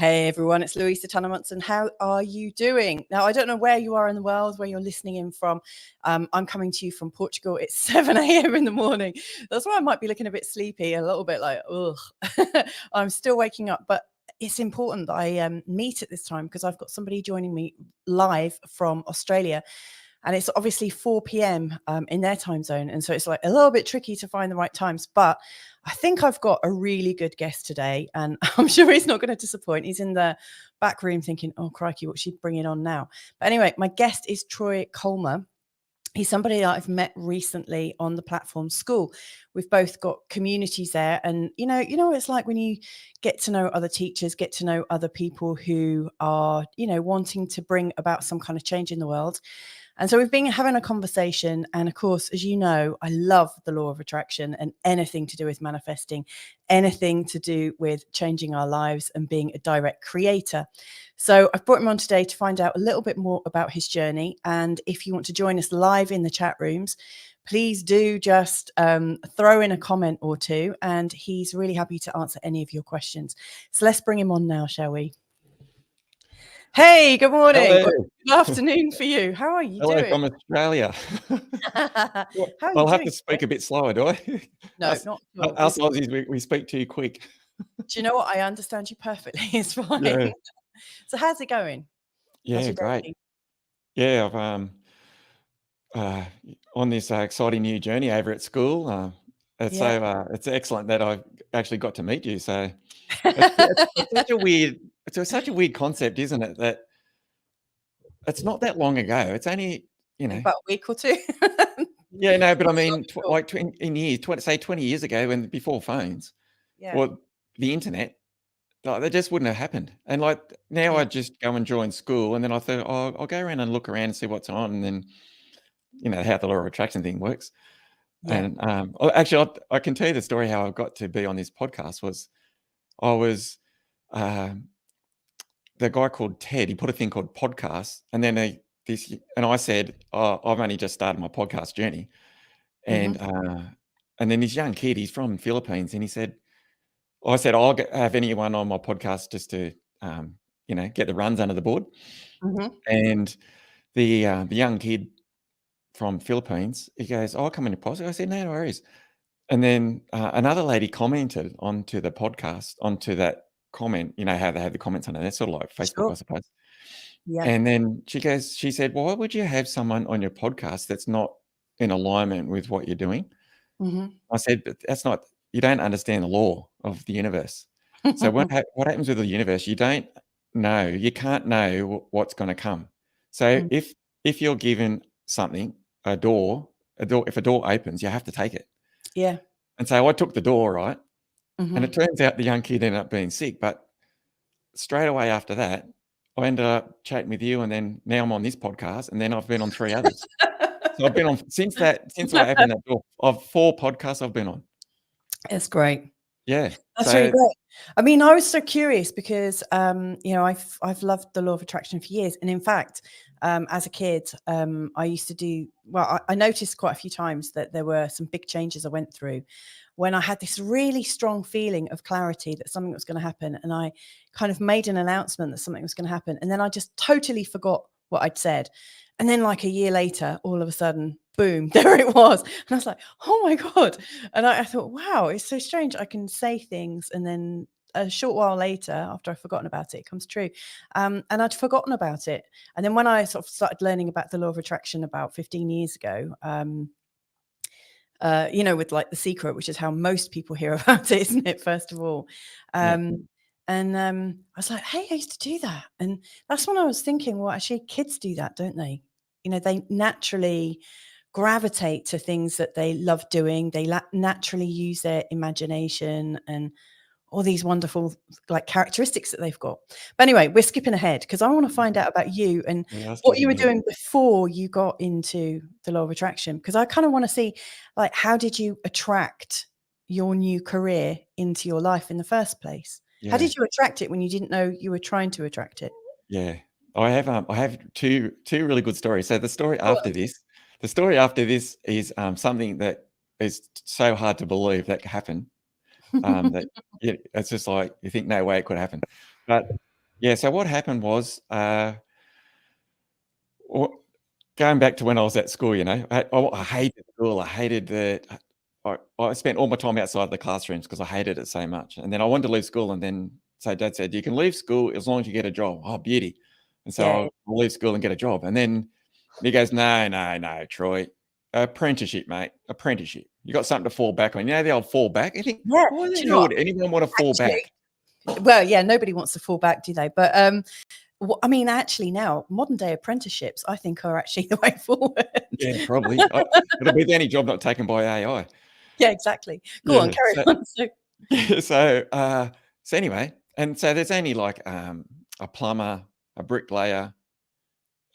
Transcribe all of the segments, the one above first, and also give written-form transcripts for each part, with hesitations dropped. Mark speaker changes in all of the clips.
Speaker 1: Hey everyone, it's Louisa Munson. How are you doing? Now, I don't know where you are in the world, where you're listening in from. I'm coming to you from Portugal. It's 7 a.m. in the morning. That's why I might be looking a bit sleepy, a little bit like, ugh. I'm still waking up, but it's important that I meet at this time because I've got somebody joining me live from Australia. And it's obviously 4 p.m. In their time zone. And so it's like a little bit tricky to find the right times. But I think I've got a really good guest today. And I'm sure he's not going to disappoint. He's in the back room thinking, oh, crikey, what's she bringing on now? But anyway, my guest is Colmer. He's somebody that I've met recently on the platform school. We've both got communities there. And, you know what it's like when you get to know other teachers, get to know other people who are, wanting to bring about some kind of change in the world. And so we've been having a conversation. And of course, as you know, I love the law of attraction and anything to do with manifesting, anything to do with changing our lives and being a direct creator. So I've brought him on today to find out a little bit more about his journey. And if you want to join us live in the chat rooms, please do just throw in a comment or two. And he's really happy to answer any of your questions. So let's bring him on now, shall we? Hey, good morning.
Speaker 2: Hello.
Speaker 1: Good afternoon for you. How are you doing?
Speaker 2: From Australia.
Speaker 1: I'll
Speaker 2: have to speak a bit slower, do I?
Speaker 1: No,
Speaker 2: not
Speaker 1: at all.
Speaker 2: Us Aussies, we speak too quick.
Speaker 1: Do you know what? I understand you perfectly. It's fine.
Speaker 2: Yeah.
Speaker 1: So how's it going?
Speaker 2: Yeah, great. Yeah, I've on this exciting new journey over at school. It's excellent that I actually got to meet you. So it's such a weird concept, isn't it? That it's not that long ago. It's only,
Speaker 1: about a week or two.
Speaker 2: Yeah, no, but I mean, like 20 years ago, when before phones, or the internet, like, that just wouldn't have happened. And like now, I just go and join school, and then I thought, oh, I'll go around and look around and see what's on, and then how the law of attraction thing works. Yeah. And actually, I can tell you the story how I got to be on this podcast. I was the guy called Ted. He put a thing called podcast, and then and I said, oh, I've only just started my podcast journey. And and then this young kid, he's from the Philippines, and I said, I'll have anyone on my podcast just to, get the runs under the board. And the young kid from Philippines, he goes, oh, I'll come in your podcast. I said, no worries. And then another lady commented onto the podcast, onto that comment, how they have the comments on it. That's sort of like Facebook, I suppose. Yeah. And then she said, well, why would you have someone on your podcast that's not in alignment with what you're doing? I said, but you don't understand the law of the universe. So what happens with the universe? You can't know what's going to come. So if you're given something, if a door opens, you have to take it.
Speaker 1: Yeah.
Speaker 2: And so I took the door, right? And it turns out the young kid ended up being sick. But straight away after that, I ended up chatting with you, and then now I'm on this podcast, and then I've been on 3 others. So I've been on since I opened that door. Of 4 podcasts I've been on.
Speaker 1: It's great.
Speaker 2: Yeah,
Speaker 1: that's really great. I mean, I was so curious because I've loved the law of attraction for years, and in fact, as a kid, I used to do well. I noticed quite a few times that there were some big changes I went through when I had this really strong feeling of clarity that something was going to happen, and I kind of made an announcement that something was going to happen, and then I just totally forgot what I'd said. And then like a year later, all of a sudden, boom, there it was. And I was like, oh my God. And I thought, wow, it's so strange. I can say things, and then a short while later, after I've forgotten about it, it comes true. And I'd forgotten about it. And then when I sort of started learning about the law of attraction about 15 years ago, with like The Secret, which is how most people hear about it, isn't it? First of all. And I was like, hey, I used to do that. And that's when I was thinking, well, actually, kids do that, don't they? They naturally gravitate to things that they love doing. They naturally use their imagination and all these wonderful characteristics that they've got. But anyway, we're skipping ahead because I want to find out about you and what you were doing before you got into the law of attraction. Because I kind of want to see, how did you attract your new career into your life in the first place? Yeah. How did you attract it when you didn't know you were trying to attract it?
Speaker 2: Yeah, I have two really good stories. So the story after this is something that is so hard to believe that happened. That it's just like you think, no way it could happen. But Yeah. So what happened was, going back to when I was at school, I hated school. I hated I spent all my time outside the classrooms because I hated it so much. And then I wanted to leave school, and then so Dad said, "You can leave school as long as you get a job." Oh, beauty! And so
Speaker 1: Yeah.
Speaker 2: I'll leave school and get a job. And then he goes, "No, Troy, apprenticeship, mate, apprenticeship. You got something to fall back on. You know the old fall back. You think,
Speaker 1: Yeah.
Speaker 2: why
Speaker 1: Do
Speaker 2: the
Speaker 1: you know
Speaker 2: hell
Speaker 1: what?
Speaker 2: would anyone want to fall
Speaker 1: Actually,
Speaker 2: back?"
Speaker 1: well, yeah, nobody wants to fall back, do they? But I mean, actually, now modern day apprenticeships, I think, are actually the way forward.
Speaker 2: Yeah, probably. It'll be the only job not taken by AI.
Speaker 1: Yeah, exactly. Go on,
Speaker 2: Yeah.
Speaker 1: carry on. So,
Speaker 2: So anyway, and so there's only like a plumber, a bricklayer,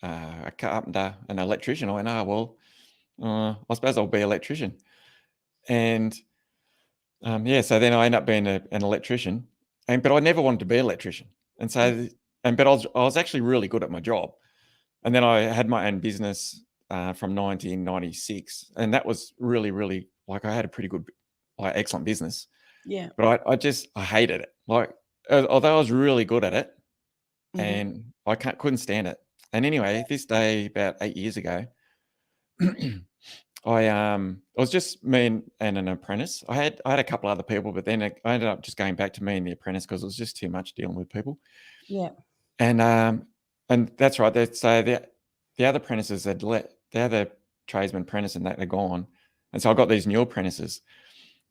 Speaker 2: a carpenter, an electrician. I went, oh well, I suppose I'll be an electrician. And so then I ended up being an electrician, but I never wanted to be an electrician. And so but I was actually really good at my job. And then I had my own business from 1996, and that was really, really like I had a pretty good, like excellent business.
Speaker 1: yeah.
Speaker 2: But I hated it. Like, although I was really good at it, and I couldn't stand it. And anyway, this day about 8 years ago, I was just me and an apprentice. I had a couple other people, but then I ended up just going back to me and the apprentice because it was just too much dealing with people.
Speaker 1: Yeah.
Speaker 2: And that's right. So the other apprentices had the other tradesman apprentice and that they're gone, and so I got these new apprentices.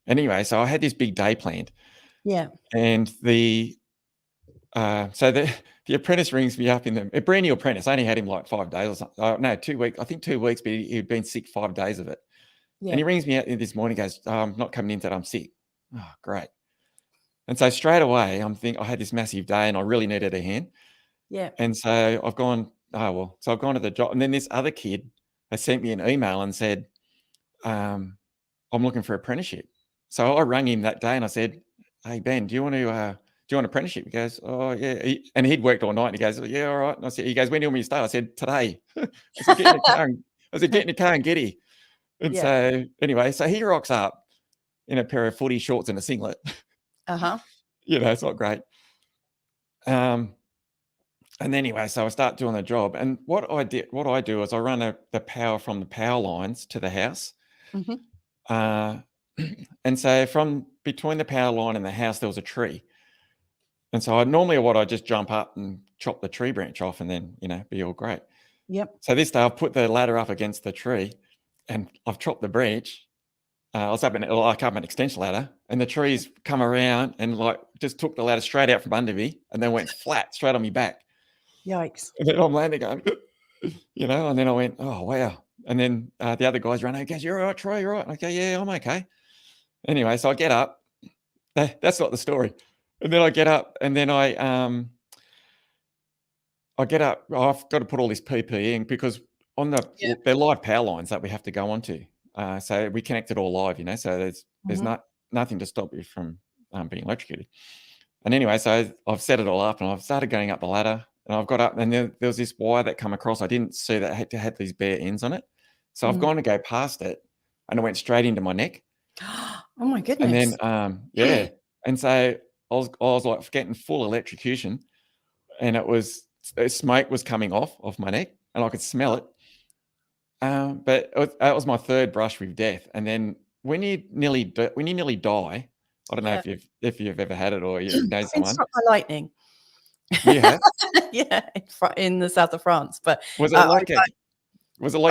Speaker 2: Anyway, so I had this big day planned.
Speaker 1: Yeah.
Speaker 2: And so the apprentice rings me up a brand new apprentice. I only had him like 5 days or something. No, 2 weeks. I think 2 weeks, but he'd been sick 5 days of it.
Speaker 1: Yeah.
Speaker 2: And he rings me up this morning, goes, I'm not coming in today, I'm sick. Oh, great. And so straight away, I had this massive day and I really needed a hand.
Speaker 1: Yeah.
Speaker 2: And so I've gone, so I've gone to the job. And then this other kid has sent me an email and said, I'm looking for apprenticeship. So I rang him that day and I said, hey, Ben, do you want an apprenticeship? He goes, oh, yeah. And he'd worked all night. And he goes, yeah, all right. And I said, he goes, when do you want me to start? I said, today. I said, get in the car. Get in the car and get here. And so anyway, so he rocks up in a pair of footy shorts and a singlet. It's not great. And anyway, so I start doing the job. And what I do is I run the power from the power lines to the house. And so from between the power line and the house, there was a tree. And so I just jump up and chop the tree branch off and then, be all great.
Speaker 1: Yep.
Speaker 2: So this day I've put the ladder up against the tree and I've chopped the branch. I was up an extension ladder and the trees come around and just took the ladder straight out from under me and then went flat straight on me back.
Speaker 1: Yikes.
Speaker 2: And then I'm landing going, and then I went, oh, wow. And then the other guys ran out and goes, you're all right, Troy, you're all right. Okay, yeah, I'm okay. Anyway, so I get up. That's not the story. And then I get up and then I get up. I've got to put all this PPE in because on they're live power lines that we have to go onto. So we connect it all live, so there's nothing to stop you from being electrocuted. And anyway, so I've set it all up and I've started going up the ladder and I've got up and there was this wire that come across. I didn't see that it had these bare ends on it. So I've gone to go past it and it went straight into my neck.
Speaker 1: Oh my goodness.
Speaker 2: And then, and so I was like getting full electrocution and smoke was coming off my neck and I could smell it. But that was my third brush with death. And then when you nearly die, I don't know if you've ever had it or you know someone.
Speaker 1: Been struck by lightning.
Speaker 2: You have?
Speaker 1: Yeah, in the south of France. But
Speaker 2: was it like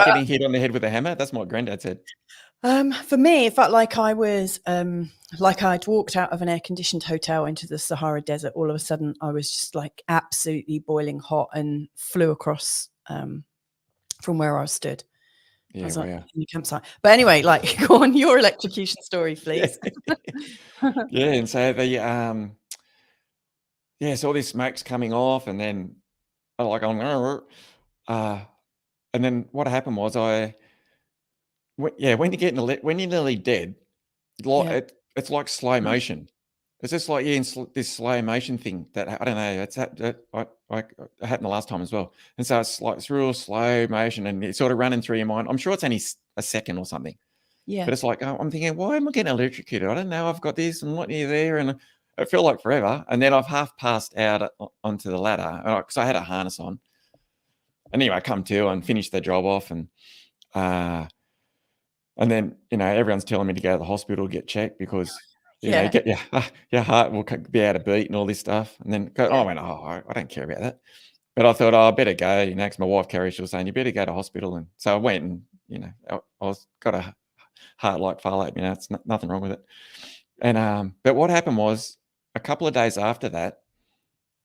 Speaker 2: getting hit on the head with a hammer? That's what Granddad said.
Speaker 1: For me, it felt like I was like I'd walked out of an air-conditioned hotel into the Sahara Desert. All of a sudden, I was just like absolutely boiling hot and flew across from where I stood.
Speaker 2: Yeah,
Speaker 1: I was in the campsite. But anyway, go on, your electrocution story, please.
Speaker 2: Yeah, and so so all this smoke's coming off, and then and then what happened was when you're nearly dead, it's like slow motion. It's just like this slow motion thing that I don't know. It happened the last time as well, and so it's real slow motion, and it's sort of running through your mind. I'm sure it's only a second or something.
Speaker 1: Yeah.
Speaker 2: But it's like I'm thinking, why am I getting electrocuted? I don't know. I've got this and what near there, and it felt like forever. And then I've half passed out onto the ladder because I had a harness on. Anyway, I come to and finish the job off, and then everyone's telling me to go to the hospital to get checked because you get your heart will be out of beat and all this stuff. And then I went, I don't care about that. But I thought, I better go. Because my wife Carrie, she was saying you better go to hospital, and so I went, and I got a heart like Farlap. It's nothing wrong with it. And but what happened was a couple of days after that,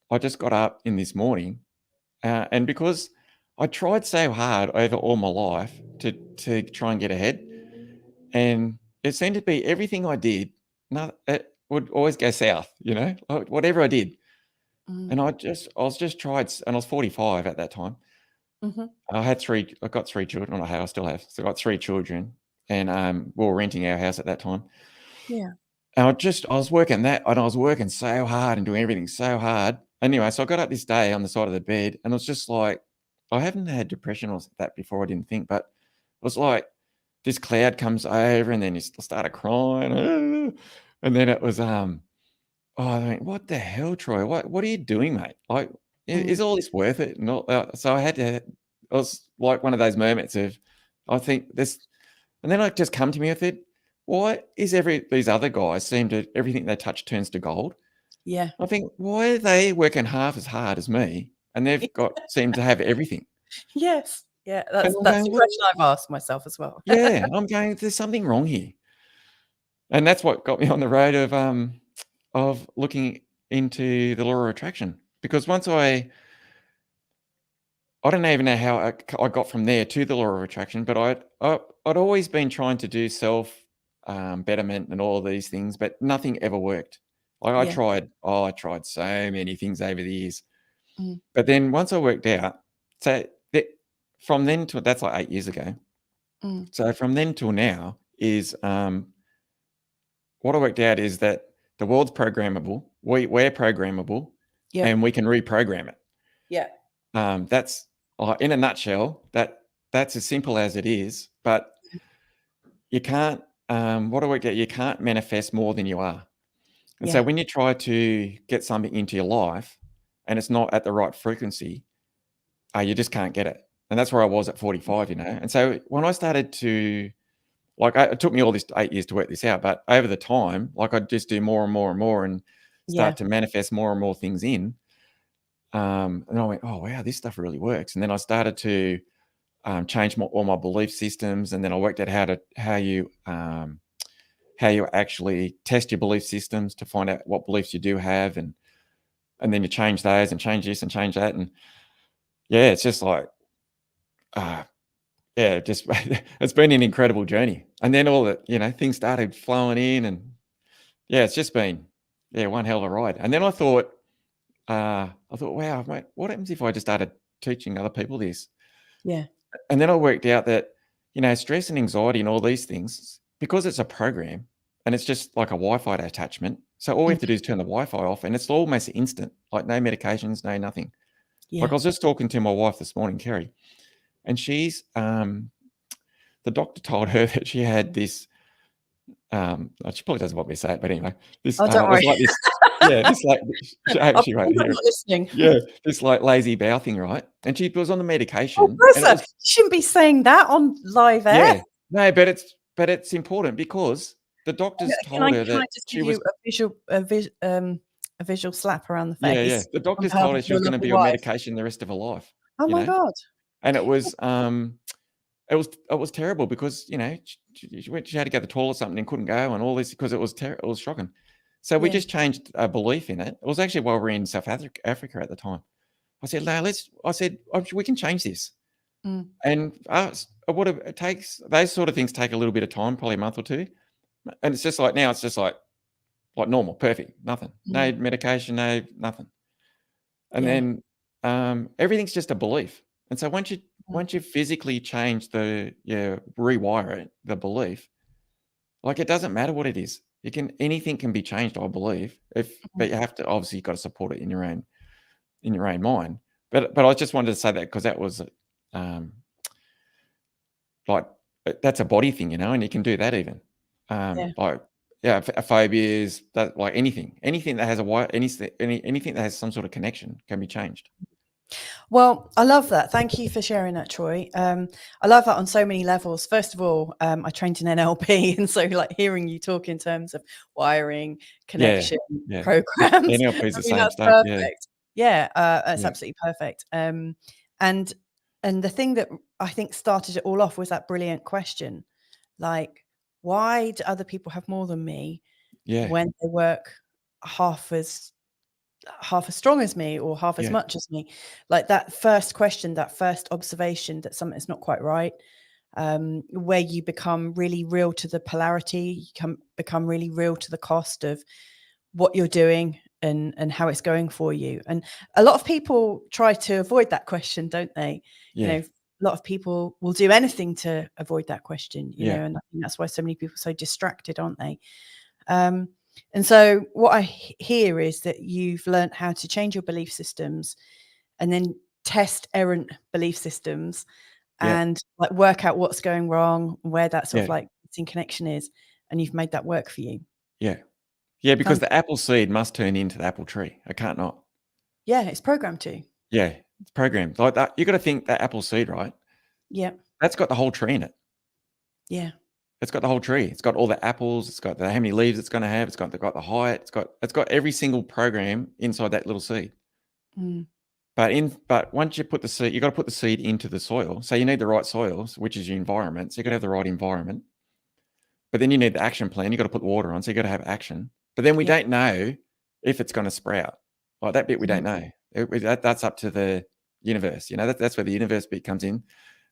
Speaker 2: I just got up in this morning, and because I tried so hard over all my life to try and get ahead, and it seemed to be everything I did, it would always go south. Whatever I did. And I was just tried, and I was 45 at that time. I got 3 children. I still have. So I got 3 children, and we were renting our house at that time.
Speaker 1: Yeah.
Speaker 2: And I was working that, and I was working so hard and doing everything so hard. Anyway, so I got up this day on the side of the bed, and it was just like, I haven't had depression or that before, I didn't think, but it was like this cloud comes over, and then you started crying. And then it was, I mean, what the hell, Troy? What are you doing, mate? Like, is all this worth it? So it was like one of those moments of, I think this, and then I just come to me with it. Why is these other guys seem to, everything they touch turns to gold?
Speaker 1: Yeah.
Speaker 2: I think, why are they working half as hard as me, and they've seem to have everything?
Speaker 1: Yes. Yeah. That's the question I've asked myself as well.
Speaker 2: Yeah. I'm going, there's something wrong here. And that's what got me on the road of looking into the law of attraction, because once I don't even know how I got from there to the law of attraction, but I'd always been trying to do self betterment and all of these things, but nothing ever worked. Like I tried so many things over the years, but then once I worked out, so from then to, that's like 8 years ago. So from then till now is what I worked out is that the world's programmable. We're programmable, and we can reprogram it.
Speaker 1: Yeah.
Speaker 2: That's in a nutshell. That's as simple as it is. But you can't. What I worked out, you can't manifest more than you are. And so when you try to get something into your life, and it's not at the right frequency, you just can't get it. And that's where I was at 45. And so when I started to, like, it took me all this 8 years to work this out, but over the time, like, I'd just do more and more and more and start to manifest more and more things in. And I went, oh, wow, this stuff really works. And then I started to change all my belief systems. And then I worked out how you actually test your belief systems to find out what beliefs you do have. And then you change those and change this and change that. And yeah, it's just like, just it's been an incredible journey. And then all the, things started flowing in, and it's just been, one hell of a ride. And then I thought, wow, mate, what happens if I just started teaching other people this?
Speaker 1: Yeah.
Speaker 2: And then I worked out that, stress and anxiety and all these things, because it's a program and it's just like a Wi-Fi attachment. So all we have to do is turn the Wi-Fi off, and it's almost instant, like no medications, no nothing.
Speaker 1: Yeah.
Speaker 2: Like I was just talking to my wife this morning, Kerry, and she's, the doctor told her that she had this, she probably doesn't want me to say it, but anyway, this,
Speaker 1: don't worry.
Speaker 2: like this, this like, she won't hear it.
Speaker 1: Listening.
Speaker 2: Yeah, this like lazy bowel thing, right? And she was on the medication.
Speaker 1: You shouldn't be saying that on live air.
Speaker 2: Yeah, no, but it's important because the doctors told her that
Speaker 1: can I just give you a visual slap around the face?
Speaker 2: Yeah. The doctors told her she was going to be on medication the rest of her life.
Speaker 1: Oh my God!
Speaker 2: And it was terrible because she had to go to the toilet or something and couldn't go and all this because it was shocking. So we just changed a belief in it. It was actually while we were in South Africa at the time. I said, no, we can change this. And it takes, those sort of things take a little bit of time, probably a month or two. And it's just like, now it's just like normal, perfect, nothing, no medication, no nothing. And then everything's just a belief. And so once you physically change rewire it, the belief, like it doesn't matter what it is. Anything can be changed, I believe. But you have to, obviously, you've got to support it in your own mind. But I just wanted to say that because that was like, that's a body thing, and you can do that even. Like phobias, that like anything that has anything that has some sort of connection can be changed.
Speaker 1: Well, I love that. Thank you for sharing that, Troy. I love that on so many levels. First of all, I trained in NLP, and so like hearing you talk in terms of wiring, connection, programs,
Speaker 2: NLP is the same
Speaker 1: that's
Speaker 2: stuff.
Speaker 1: perfect. That's absolutely perfect. And the thing that I think started it all off was that brilliant question, like, why do other people have more than me when they work half as strong as me or half as much as me? Like that first question, that first observation that something's not quite right, where you become really real to the polarity, you can become really real to the cost of what you're doing and how it's going for you. And a lot of people try to avoid that question, don't they? You know, a lot of people will do anything to avoid that question, you know, and I think that's why so many people are so distracted, aren't they? And so what I hear is that you've learned how to change your belief systems and then test errant belief systems and like work out what's going wrong, where that sort of like missing connection is. And you've made that work for you.
Speaker 2: Yeah, because the apple seed must turn into the apple tree. It can't not.
Speaker 1: Yeah, it's programmed to.
Speaker 2: Yeah, it's programmed like that. You got to think that apple seed, right?
Speaker 1: Yeah.
Speaker 2: That's got the whole tree in it.
Speaker 1: Yeah.
Speaker 2: It's got the whole tree. It's got all the apples. It's got how many leaves it's going to have. It's got the height. It's got every single program inside that little seed. But once you put the seed, you got to put the seed into the soil. So you need the right soils, which is your environment. So you got to have the right environment. But then you need the action plan. You got to put water on. So you got to have action. But then we don't know if it's going to sprout. Like that bit, we don't know. That's up to the universe. You know, that's where the universe bit comes in.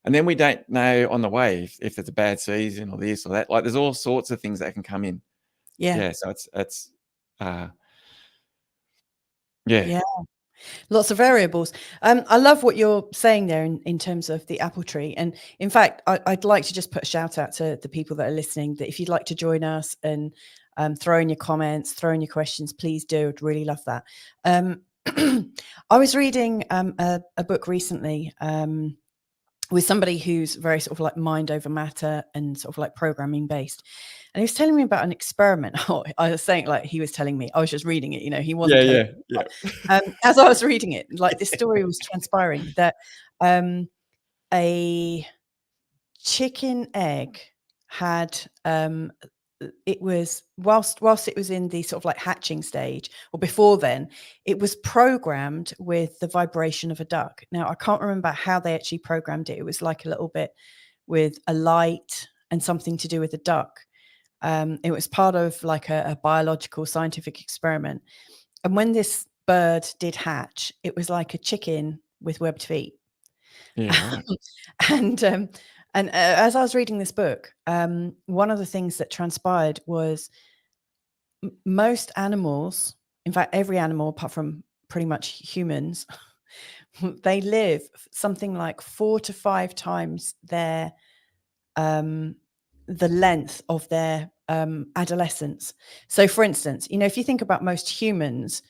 Speaker 2: And then we don't know on the way if it's a bad season or this or that. Like there's all sorts of things that can come in.
Speaker 1: Yeah.
Speaker 2: So it's
Speaker 1: lots of variables. I love what you're saying there in terms of the apple tree. And in fact, I'd like to just put a shout out to the people that are listening, that if you'd like to join us and throw in your comments, throw in your questions, please do. I'd really love that. I was reading a book recently with somebody who's very sort of like mind over matter and sort of like programming based. And he was telling me about an experiment. I was saying, like, he was telling me, I was just reading it, you know, he wasn't telling me. As I was reading it, like this story was transpiring that a chicken egg had it was whilst it was in the sort of like hatching stage, or before then, it was programmed with the vibration of a duck. Now I can't remember how they actually programmed it. It was like a little bit with a light and something to do with a duck. It was part of like a biological scientific experiment. And when this bird did hatch, it was like a chicken with webbed feet.
Speaker 2: Yeah, right.
Speaker 1: And as I was reading this book, one of the things that transpired was most animals, in fact, every animal apart from pretty much humans, they live something like 4 to 5 times their the length of their adolescence. So, for instance, you know, if you think about most humans,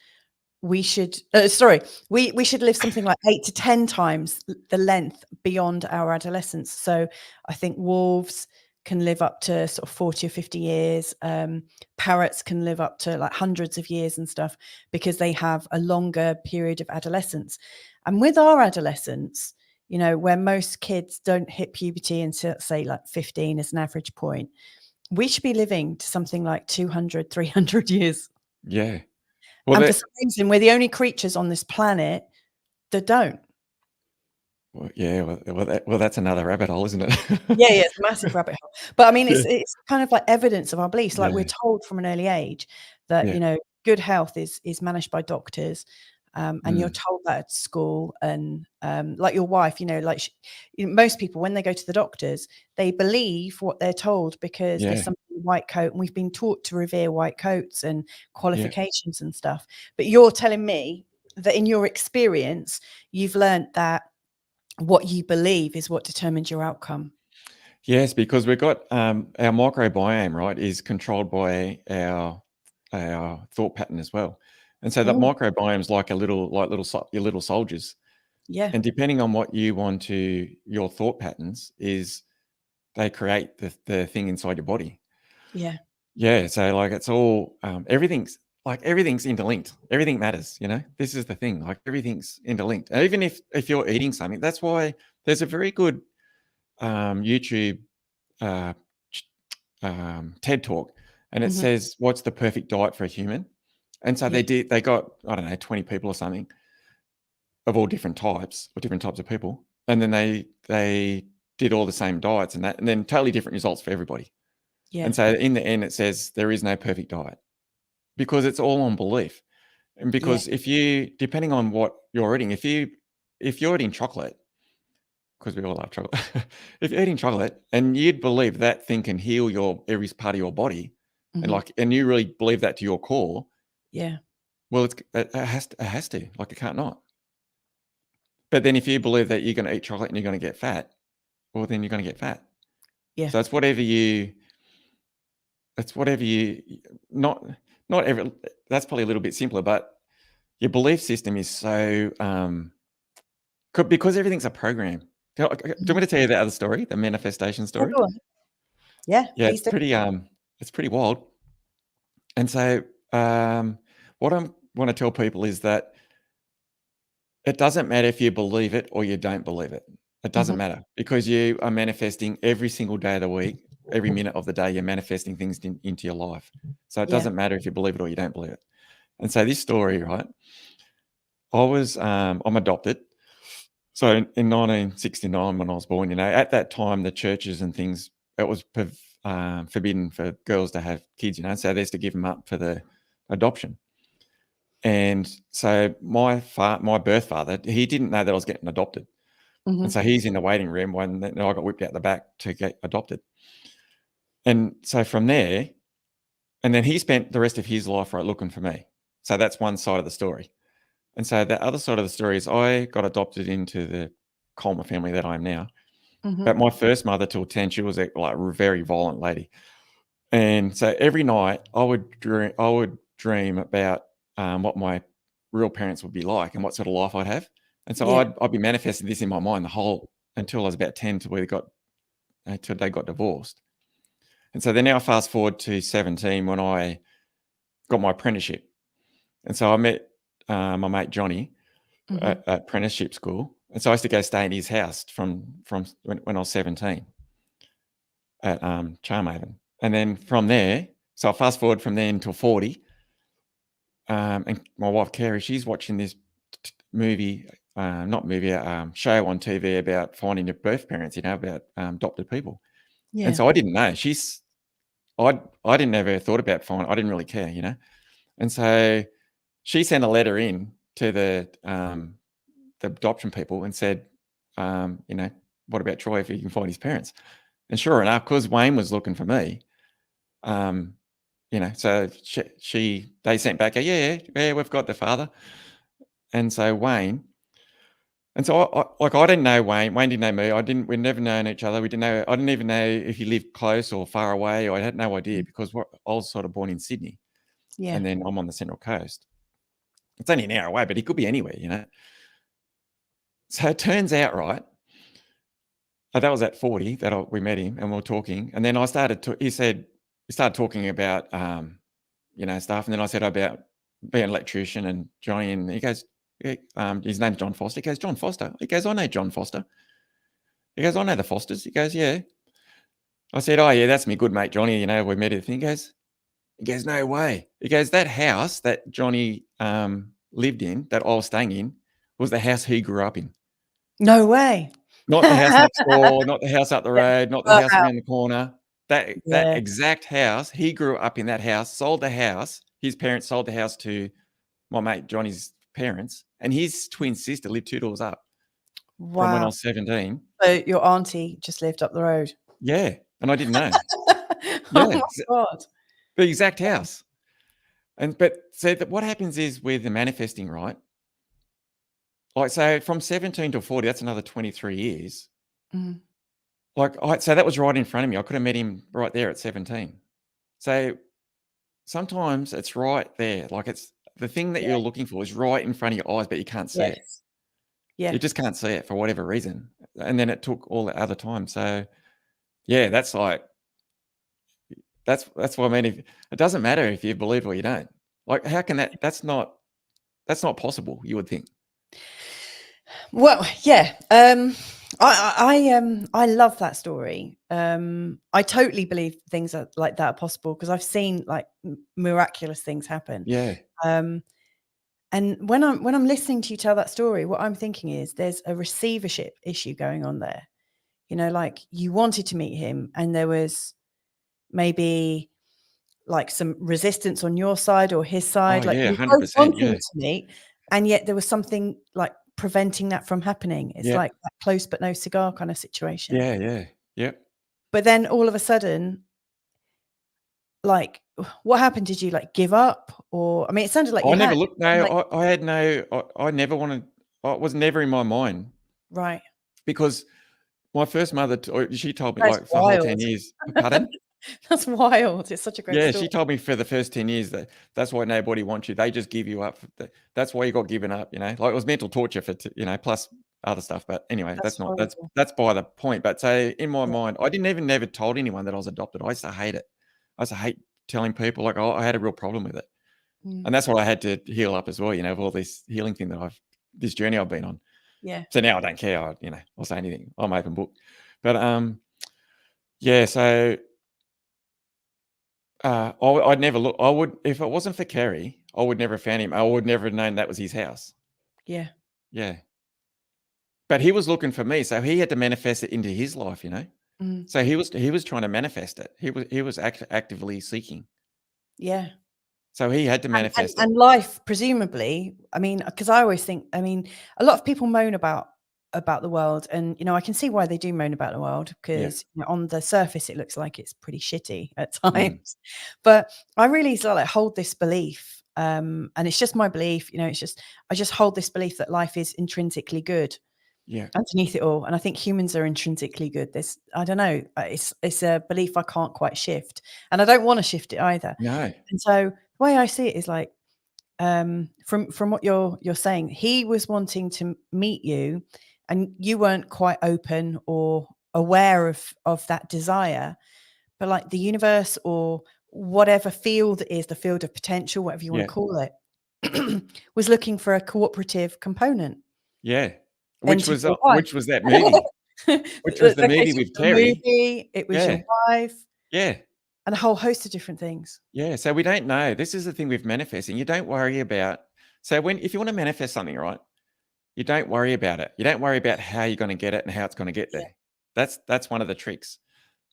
Speaker 1: we should we should live something like 8 to 10 times the length beyond our adolescence. So I think wolves can live up to sort of 40 or 50 years. Parrots can live up to like hundreds of years and stuff because they have a longer period of adolescence. And with our adolescence, you know, where most kids don't hit puberty until, say, like 15 as an average point, we should be living to something like 200, 300 years.
Speaker 2: Yeah. Well,
Speaker 1: and for some reason, we're the only creatures on this planet that don't.
Speaker 2: Well, yeah. Well, that's another rabbit hole, isn't it?
Speaker 1: Yeah, it's a massive rabbit hole. But I mean, it's kind of like evidence of our beliefs. Like we're told from an early age that, you know, good health is managed by doctors. And you're told that at school, and like your wife, you know, like most people, when they go to the doctors, they believe what they're told because there's something in white coat, and we've been taught to revere white coats and qualifications and stuff. But you're telling me that in your experience, you've learned that what you believe is what determines your outcome.
Speaker 2: Yes, because we've got our microbiome, right, is controlled by our thought pattern as well. And so that microbiome is like your little soldiers.
Speaker 1: Yeah.
Speaker 2: And depending on what you want to, your thought patterns is they create the thing inside your body.
Speaker 1: Yeah.
Speaker 2: Yeah, so like it's all everything's interlinked. Everything matters, you know. This is the thing, like everything's interlinked. And even if you're eating something, that's why there's a very good YouTube uh, TED talk, and it says, "What's the perfect diet for a human?" And so they got, I don't know, 20 people or something of all different types or different types of people, and then they did all the same diets and then totally different results for everybody.
Speaker 1: Yeah.
Speaker 2: And so in the end, it says there is no perfect diet because it's all on belief. And because if you, depending on what you're eating, if you're eating chocolate, because we all love chocolate, if you're eating chocolate and you'd believe that thing can heal every part of your body, and you really believe that to your core,
Speaker 1: Yeah.
Speaker 2: well, it has to, like it can't not. But then if you believe that you're going to eat chocolate and you're going to get fat, well, then you're going to get fat.
Speaker 1: Yeah.
Speaker 2: So it's whatever you not every. That's probably a little bit simpler, but your belief system is so because everything's a program. Do you want me to tell you the other story, the manifestation story?
Speaker 1: Go on. Yeah,
Speaker 2: Yeah,
Speaker 1: please do.
Speaker 2: it's pretty wild. And so what I want to tell people is that it doesn't matter if you believe it or you don't believe it. It doesn't matter because you are manifesting every single day of the week, every minute of the day, you're manifesting things into your life. So it doesn't matter if you believe it or you don't believe it. And so this story, right? I'm adopted. So in 1969, when I was born, you know, at that time, the churches and things, it was forbidden for girls to have kids, you know, so they used to give them up for the adoption. And so my birth father, he didn't know that I was getting adopted. And so he's in the waiting room when I got whipped out the back to get adopted. And so from there, and then he spent the rest of his life right looking for me. So that's one side of the story. And so the other side of the story is I got adopted into the Colmer family that I am now. But my first mother till 10, she was a very violent lady. And so every night I would dream about what my real parents would be like and what sort of life I'd have. And so I'd be manifesting this in my mind until I was about 10 until they got divorced. And so then now fast forward to 17 when I got my apprenticeship. And so I met my mate Johnny at apprenticeship school. And so I used to go stay in his house from when I was 17 at Charmhaven. And then from there, so I fast forward from there until 40. And my wife Carrie, she's watching this movie, show on TV about finding your birth parents, you know, about adopted people.
Speaker 1: Yeah.
Speaker 2: And so I didn't know. I didn't ever thought about finding. I didn't really care, you know. And so she sent a letter in to the adoption people and said, you know, what about Troy if he can find his parents? And sure enough, because Wayne was looking for me, you know, so they sent back, yeah, we've got the father. And so Wayne, and so I didn't know Wayne. Wayne didn't know me. We'd never known each other. I didn't even know if he lived close or far away. I had no idea because I was sort of born in Sydney.
Speaker 1: Yeah.
Speaker 2: And then I'm on the Central Coast. It's only an hour away, but he could be anywhere, you know. So it turns out, right, that was at 40 that we met him and we were talking. And then he started talking about, you know, stuff. And then I said about being an electrician and Johnny, and he goes, his name's John Foster. He goes, John Foster. He goes, I know John Foster. He goes, I know the Fosters. He goes, yeah. I said, oh, yeah, that's my good mate, Johnny. You know, we met at the thing. He goes, no way. He goes, that house that Johnny lived in, that I was staying in, was the house he grew up in.
Speaker 1: No way.
Speaker 2: Not the house next door, not the house up the road, not the house around the corner. That exact house, he grew up in that house, sold the house. His parents sold the house to my mate Johnny's parents, and his twin sister lived 2 doors up from when I was 17.
Speaker 1: So your auntie just lived up the road?
Speaker 2: Yeah, and I didn't know.
Speaker 1: Oh my God.
Speaker 2: The exact house. So what happens is with the manifesting, right? Like, so from 17 to 40, that's another 23 years. So that was right in front of me. I could have met him right there at 17. So sometimes it's right there. Like it's the thing that you're looking for is right in front of your eyes, but you can't see it.
Speaker 1: Yeah.
Speaker 2: You just can't see it for whatever reason. And then it took all the other time. So yeah, that's like, that's what I mean. If it doesn't matter if you believe or you don't. Like, how can that's not possible, you would think.
Speaker 1: Well, yeah. I love that story. I totally believe things like that are possible because I've seen like miraculous things happen.
Speaker 2: Yeah.
Speaker 1: And when I'm listening to you tell that story, what I'm thinking is there's a receivership issue going on there. You know, like you wanted to meet him and there was maybe like some resistance on your side or his side.
Speaker 2: Oh
Speaker 1: Like
Speaker 2: yeah,
Speaker 1: you both
Speaker 2: 100%.
Speaker 1: wanting
Speaker 2: Yeah.
Speaker 1: to meet, and yet there was something like preventing that from happening. It's
Speaker 2: Yeah.
Speaker 1: like that close but no cigar kind of situation.
Speaker 2: Yeah. Yeah. Yep.
Speaker 1: But then all of a sudden, like what happened? Did you like give up? Or I mean, it sounded like
Speaker 2: I
Speaker 1: you
Speaker 2: never
Speaker 1: had.
Speaker 2: looked.
Speaker 1: Like,
Speaker 2: No, I had no. I never wanted. It was never in my mind
Speaker 1: right.
Speaker 2: because my first mother, she told me
Speaker 1: That's
Speaker 2: like for the whole 10
Speaker 1: wild.
Speaker 2: years. Pardon?
Speaker 1: That's wild. It's such a great
Speaker 2: Yeah,
Speaker 1: story.
Speaker 2: she told me for the first 10 years that's why nobody wants you. They just give you up. That's why you got given up. You know, like it was mental torture for plus other stuff. But anyway,
Speaker 1: That's horrible.
Speaker 2: that's by the point. But so in my
Speaker 1: Yeah.
Speaker 2: mind, I didn't even never told anyone that I was adopted. I used to hate it. I used to hate telling people like I had a real problem with it.
Speaker 1: Mm.
Speaker 2: And that's what I had to heal up as well, of all this healing thing this journey I've been on.
Speaker 1: Yeah.
Speaker 2: So now I don't care. I'll say anything. I'm open book. But yeah, so I'd never look. I would, if it wasn't for Kerry, I would never have found him. I would never have known that was his house.
Speaker 1: Yeah.
Speaker 2: Yeah. But he was looking for me, so he had to manifest it into his life,
Speaker 1: Mm.
Speaker 2: So he was trying to manifest it. He was actively seeking.
Speaker 1: Yeah.
Speaker 2: So he had to manifest it.
Speaker 1: And life, presumably, I mean, because I always think, I mean, a lot of people moan about the world, and I can see why they do moan about the world because on the surface it looks like it's pretty shitty at times. But I really sort of like hold this belief, and it's just my belief. It's just I just hold this belief that life is intrinsically good.
Speaker 2: Yeah.
Speaker 1: Underneath it all, and I think humans are intrinsically good. I don't know, it's a belief I can't quite shift, and I don't want to shift it either.
Speaker 2: No.
Speaker 1: And so the way I see it is like, from what you're saying, he was wanting to meet you, and you weren't quite open or aware of that desire, but like the universe or whatever field it is, the field of potential, whatever you want to call it, was looking for a cooperative component.
Speaker 2: Yeah.
Speaker 1: Which was
Speaker 2: that movie? Which was the movie with Terry?
Speaker 1: It was your wife.
Speaker 2: Yeah.
Speaker 1: And a whole host of different things.
Speaker 2: Yeah. So we don't know. This is the thing with manifesting. You don't worry about. So if you want to manifest something, right? You don't worry about it. You don't worry about how you're going to get it and how it's going to get there. That's one of the tricks.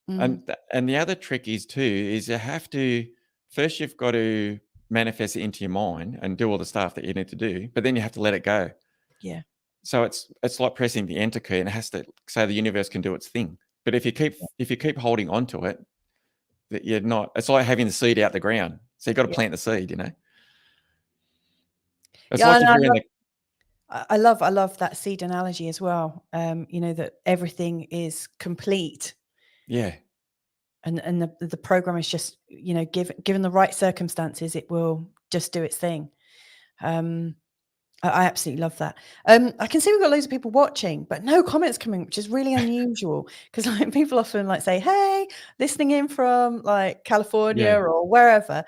Speaker 2: And the other trick is you have to first you've got to manifest it into your mind and do all the stuff that you need to do, but then you have to let it go.
Speaker 1: Yeah.
Speaker 2: So it's like pressing the enter key, and it has to so the universe can do its thing. But if you keep holding on to it, that you're not. It's like having the seed out the ground. So you've got to plant the seed. It's like if you're in the.
Speaker 1: I love that seed analogy as well. That everything is complete.
Speaker 2: Yeah.
Speaker 1: And the program is just, given the right circumstances, it will just do its thing. I absolutely love that. I can see we've got loads of people watching, but no comments coming, which is really unusual because like people often like say, "Hey, listening in from like California or wherever."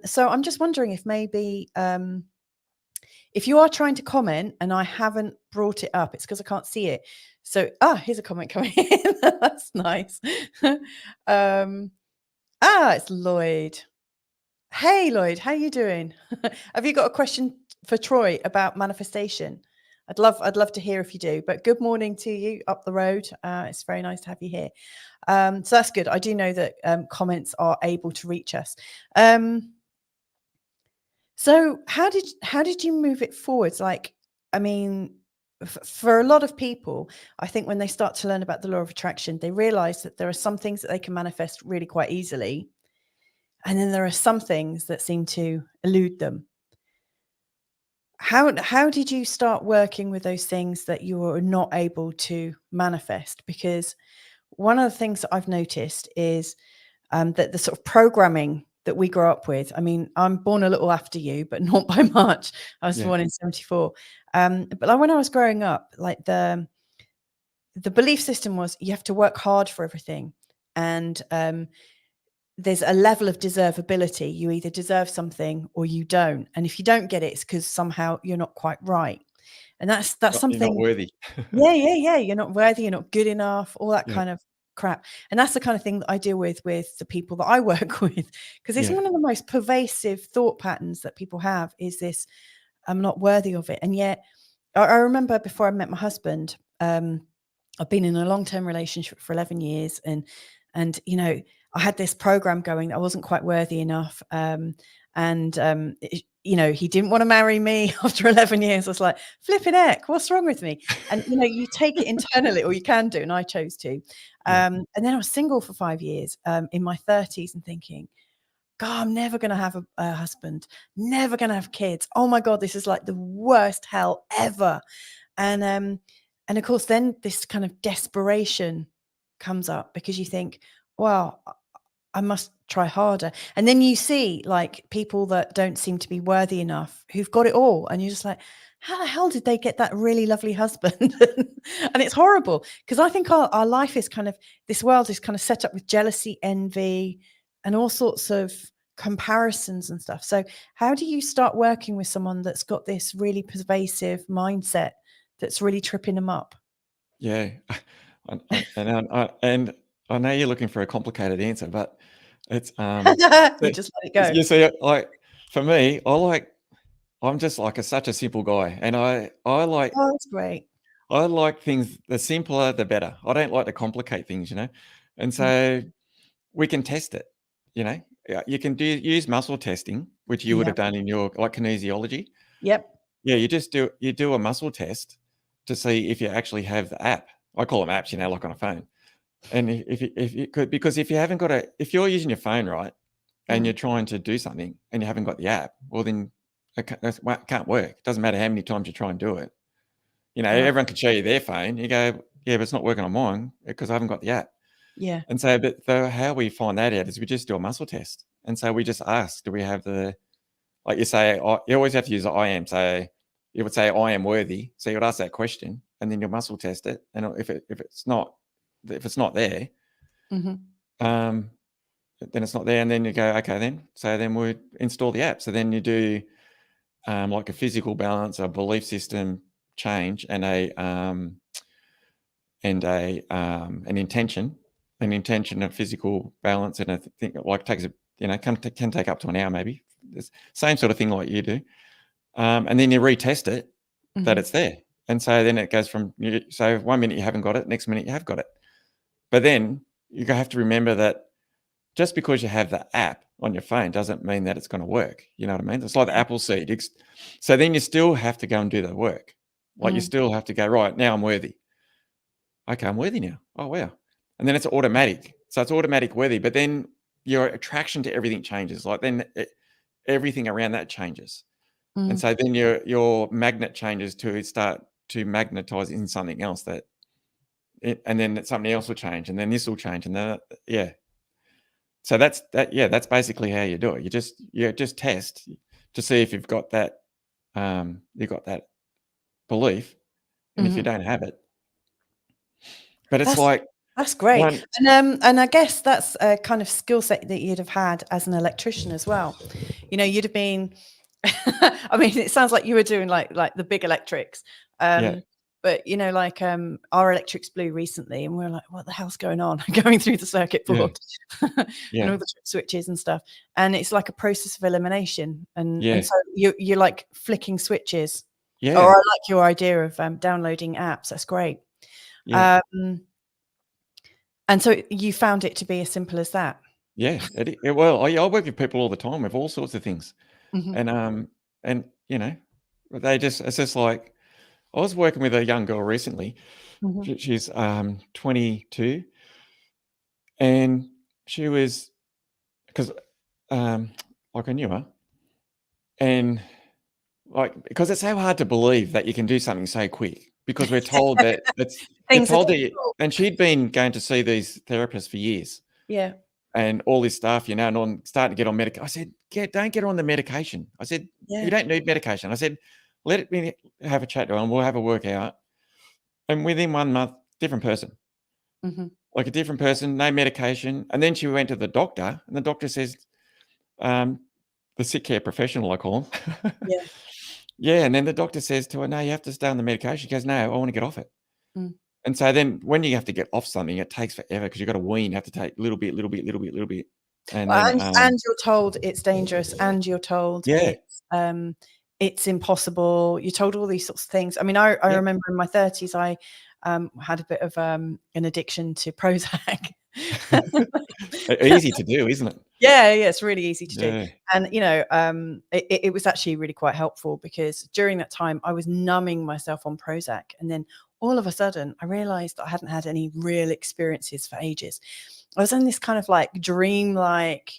Speaker 1: So I'm just wondering if maybe if you are trying to comment and I haven't brought it up, it's because I can't see it. So here's a comment coming in. That's nice. It's Lloyd. Hey Lloyd, how you doing? Have you got a question for Troy about manifestation? I'd love to hear if you do. But good morning to you up the road. It's very nice to have you here. So that's good. I do know that comments are able to reach us. So how did you move it forwards? Like, I mean, for a lot of people, I think when they start to learn about the law of attraction, they realize that there are some things that they can manifest really quite easily. And then there are some things that seem to elude them. How did you start working with those things that you were not able to manifest? Because one of the things that I've noticed is that the sort of programming that we grow up with. I mean, I'm born a little after you, but not by much. I was born in 74. But like when I was growing up, like the belief system was you have to work hard for everything. And there's a level of deservability. You either deserve something or you don't. And if you don't get it, it's because somehow you're not quite right. And that's
Speaker 2: You're not
Speaker 1: something.
Speaker 2: worthy.
Speaker 1: Yeah. You're not worthy. You're not good enough. All that
Speaker 2: Yeah.
Speaker 1: kind of crap. And that's the kind of thing that I deal with the people that I work with, because it's
Speaker 2: Yeah.
Speaker 1: one of the most pervasive thought patterns that people have is this, I'm not worthy of it. And yet I remember before I met my husband, I've been in a long-term relationship for 11 years and you know, I had this program going that I wasn't quite worthy enough. You know, he didn't want to marry me after 11 years. I was like, flipping heck, what's wrong with me? And, you know, you take it internally, or you can do, and I chose to. And then I was single for 5 years in my 30s and thinking, God, I'm never going to have a husband, never going to have kids. Oh my God, this is like the worst hell ever. And of course, then this kind of desperation comes up because you think, well, I must try harder. And then you see like people that don't seem to be worthy enough, who've got it all. And you're just like, how the hell did they get that really lovely husband? And it's horrible because I think our life is kind of, this world is kind of set up with jealousy, envy, and all sorts of comparisons and stuff. So how do you start working with someone that's got this really pervasive mindset that's really tripping them up?
Speaker 2: Yeah. And I know you're looking for a complicated answer, but it's
Speaker 1: You just let it go.
Speaker 2: you see, like for me, I'm just like such a simple guy, and I like
Speaker 1: Oh, that's great.
Speaker 2: I like things, the simpler the better. I don't like to complicate things, and so we can test it. You can use muscle testing, which you would have done in your like kinesiology.
Speaker 1: Yep.
Speaker 2: Yeah, you do a muscle test to see if you actually have the app. I call them apps, like on a phone. And if you could, because if you're using your phone, right, and you're trying to do something and you haven't got the app, well then it can't work. It doesn't matter how many times you try and do it. Everyone can show you their phone. You go, yeah, but it's not working on mine because I haven't got the app.
Speaker 1: Yeah.
Speaker 2: And so, how we find that out is we just do a muscle test. And so we just ask, do we have like you say, you always have to use the I am. So you would say, I am worthy. So you would ask that question and then you'll muscle test it. And if it's not there, then it's not there. And then you go, okay, then. So then we install the app. So then you do like a physical balance, a belief system change, and an intention of physical balance. And I think like takes can take up to an hour maybe. It's same sort of thing like you do. And then you retest it that it's there. And so then it goes from, so 1 minute you haven't got it, next minute you have got it. But then you have to remember that just because you have the app on your phone doesn't mean that it's going to work. You know what I mean? It's like the Apple seed. So then you still have to go and do the work. Like you still have to go, right, now I'm worthy. Okay, I'm worthy now. Oh, wow. And then it's automatic. So it's automatic worthy. But then your attraction to everything changes. Like then everything around that changes. And so then your magnet changes to start to magnetize in something else and then something else will change, and then this will change, and then So that's basically how you do it. You just test to see if you've got that belief, and if you don't have it. But it's
Speaker 1: that's great. And I guess that's a kind of skill set that you'd have had as an electrician as well. You'd have been I mean, it sounds like you were doing like the big electrics. But our electrics blew recently and we're like, what the hell's going on? Going through the circuit board and all the trip switches and stuff. And it's like a process of elimination. And so you're like flicking switches. Or I like your idea of downloading apps. That's great. And so you found it to be as simple as that.
Speaker 2: Yeah. Well, I work with people all the time with all sorts of things. And it's just like, I was working with a young girl recently. She's 22, and she was, because like I knew her, and like because it's so hard to believe that you can do something so quick because we're told that and she'd been going to see these therapists for years.
Speaker 1: Yeah.
Speaker 2: And all this stuff, and I'm starting to get on medication. I said, don't get her on the medication. I said, you don't need medication. I said, let me have a chat to her and we'll have a workout. And within 1 month, different person. like a different person, no medication. And then she went to the doctor, and the doctor says, the sick care professional, I call him.
Speaker 1: Yeah.
Speaker 2: Yeah, and then the doctor says to her, "No, you have to stay on the medication." She goes, "No, I want to get off it."
Speaker 1: Mm.
Speaker 2: And so then when you have to get off something, it takes forever because you've got to wean. You have to take little bit. And
Speaker 1: Well,
Speaker 2: then,
Speaker 1: and you're told it's dangerous, and you're told
Speaker 2: yeah,
Speaker 1: it's impossible. You're told all these sorts of things. I mean, I
Speaker 2: yeah,
Speaker 1: remember in my 30s, I had a bit of an addiction to Prozac.
Speaker 2: easy to do, isn't it?
Speaker 1: Yeah, it's really easy to do.
Speaker 2: Yeah,
Speaker 1: And, you know, it was actually really quite helpful because during that time I was numbing myself on Prozac. And then all of a sudden I realized I hadn't had any real experiences for ages. I was in this kind of like dream, like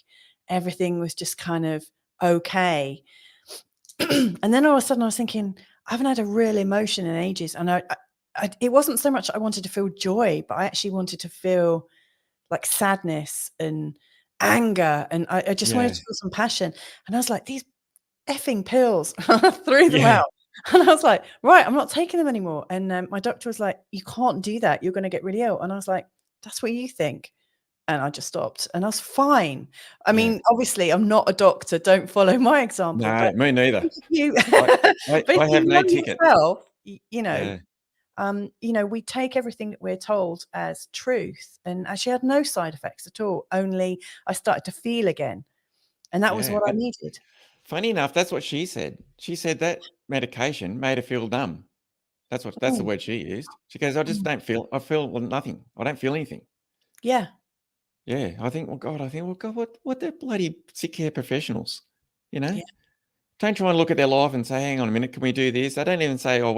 Speaker 1: everything was just kind of okay. And then all of a sudden I was thinking, I haven't had a real emotion in ages. And it wasn't so much that I wanted to feel joy, but I actually wanted to feel like sadness and anger, and I just wanted
Speaker 2: yeah,
Speaker 1: to feel some passion. And I was like, these effing pills, I threw them
Speaker 2: yeah,
Speaker 1: out. And I was like, right, I'm not taking them anymore. And my doctor was like, you can't do that, you're going to get really ill. And I was like, that's what you think. And I just stopped, and I was fine. I
Speaker 2: yeah.
Speaker 1: mean, obviously I'm not a doctor, don't follow my example,
Speaker 2: No,
Speaker 1: but
Speaker 2: me neither.
Speaker 1: you
Speaker 2: I,
Speaker 1: but if
Speaker 2: I have
Speaker 1: you
Speaker 2: no
Speaker 1: know
Speaker 2: ticket.
Speaker 1: yourself,
Speaker 2: Yeah,
Speaker 1: you know, we take everything that we're told as truth, and actually had no side effects at all. Only I started to feel again, and that was
Speaker 2: yeah.
Speaker 1: what I
Speaker 2: And
Speaker 1: needed.
Speaker 2: funny enough, that's what she said. She said that medication made her feel numb. That's the
Speaker 1: Mm,
Speaker 2: word she used. She goes, I just
Speaker 1: mm.
Speaker 2: don't feel. I feel nothing. I don't feel anything.
Speaker 1: Yeah,
Speaker 2: Yeah, I think, well, God, what the bloody sick care professionals, you know?
Speaker 1: yeah,
Speaker 2: Don't try and look at their life and say, hang on a minute, can we do this? They don't even say, oh,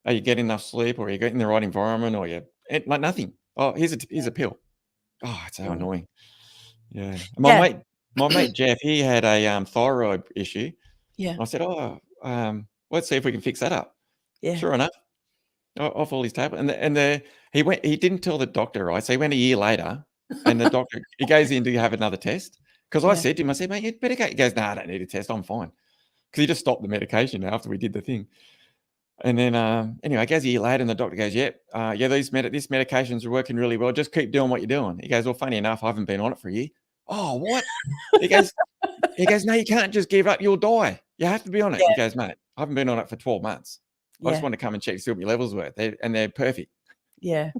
Speaker 2: are you getting enough sleep, or are you getting the right environment, or like nothing. Oh, here's a pill. Oh, it's so
Speaker 1: yeah,
Speaker 2: annoying. Yeah.
Speaker 1: yeah,
Speaker 2: My mate Jeff, he had a thyroid issue.
Speaker 1: yeah,
Speaker 2: I said, let's see if we can fix that up.
Speaker 1: yeah.
Speaker 2: Sure enough, off all his tablets. He didn't tell the doctor, right? So he went a year later, and the doctor, he goes in, do you have another test? Because I
Speaker 1: Yeah.
Speaker 2: said to him, I said, mate, you'd better go. He goes, no, I don't need a test. I'm fine. Because he just stopped the medication after we did the thing. And then, anyway, it goes a year later, and the doctor goes, yep, this medications are working really well. Just keep doing what you're doing. He goes, well, funny enough, I haven't been on it for a year. Oh, what? He goes, no, you can't just give up. You'll die. You have to be on it. He
Speaker 1: Yeah,
Speaker 2: goes, mate, I haven't been on it for 12 months. I just
Speaker 1: yeah,
Speaker 2: want to come and check to see what your levels were. They're perfect.
Speaker 1: yeah.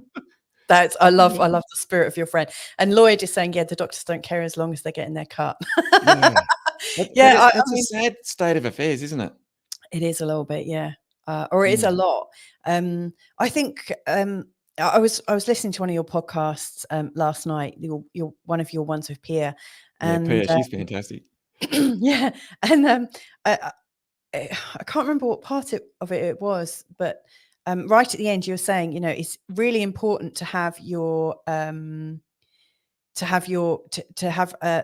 Speaker 1: That's I love
Speaker 2: Yeah.
Speaker 1: the spirit of your friend. And Lloyd is saying, yeah, the doctors don't care as long as they're getting their cut.
Speaker 2: Yeah.
Speaker 1: Yeah, I
Speaker 2: That's a
Speaker 1: mean,
Speaker 2: sad state of affairs, isn't it?
Speaker 1: it is a little bit, yeah, or it is a
Speaker 2: Mm.
Speaker 1: lot. I think I was listening to one of your podcasts last night. Your one of your ones with Pia,
Speaker 2: Yeah,
Speaker 1: and
Speaker 2: Pia, she's fantastic.
Speaker 1: yeah, and I can't remember what part of it was, but right at the end, you were saying, you know, it's really important to have your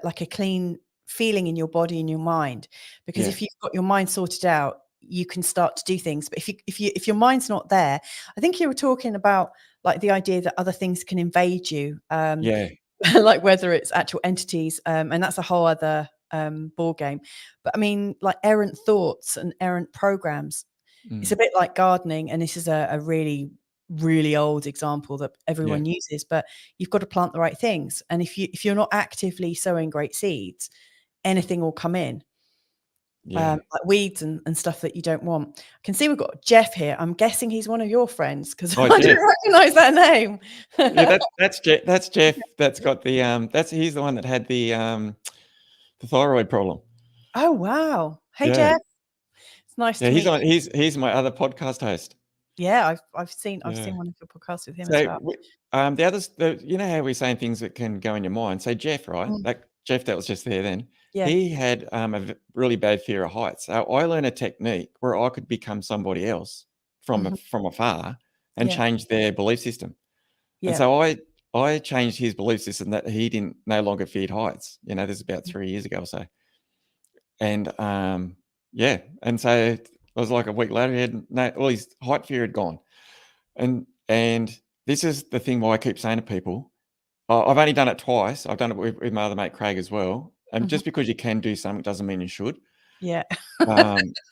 Speaker 1: like a clean feeling in your body and your mind, because
Speaker 2: Yeah.
Speaker 1: if you've got your mind sorted out, you can start to do things. But if your mind's not there, I think you were talking about like the idea that other things can invade you,
Speaker 2: Yeah.
Speaker 1: like whether it's actual entities, and that's a whole other ball game. But I mean, like errant thoughts and errant programs, it's a
Speaker 2: Mm.
Speaker 1: bit like gardening, and this is a really, really old example that
Speaker 2: Yeah.
Speaker 1: everyone uses, but you've got to plant the right things. And if you're not actively sowing great seeds, anything will come in,
Speaker 2: Yeah.
Speaker 1: like weeds and stuff that you don't want. I can see we've got Jeff here. I'm guessing he's one of your friends because
Speaker 2: Oh,
Speaker 1: I
Speaker 2: Jeff.
Speaker 1: didn't recognize that name.
Speaker 2: Yeah, that's Jeff. That's Jeff. That's got the he's the one that had the thyroid problem.
Speaker 1: Oh, wow. Hey,
Speaker 2: Yeah.
Speaker 1: Jeff. It's nice
Speaker 2: Yeah,
Speaker 1: to meet you.
Speaker 2: he's my other podcast host.
Speaker 1: Yeah, I've seen
Speaker 2: Yeah.
Speaker 1: one of your podcasts with him as
Speaker 2: So
Speaker 1: well.
Speaker 2: the others, you know how we're saying things that can go in your mind. So Jeff, right?
Speaker 1: Mm,
Speaker 2: That Jeff that was just there then.
Speaker 1: yeah.
Speaker 2: He had really bad fear of heights. So I learned a technique where I could become somebody else
Speaker 1: Mhm.
Speaker 2: from afar and
Speaker 1: Yeah.
Speaker 2: change their belief system. And
Speaker 1: Yeah.
Speaker 2: so I changed his belief system that he no longer feared heights. You know, this is about
Speaker 1: Mm.
Speaker 2: 3 years ago or so. And yeah, and so it was like a week later, he had all his height fear had gone. And this is the thing why I keep saying to people, I've only done it twice. I've done it with my other mate Craig as well. And
Speaker 1: Mhm.
Speaker 2: just because you can do something doesn't mean you should.
Speaker 1: Yeah.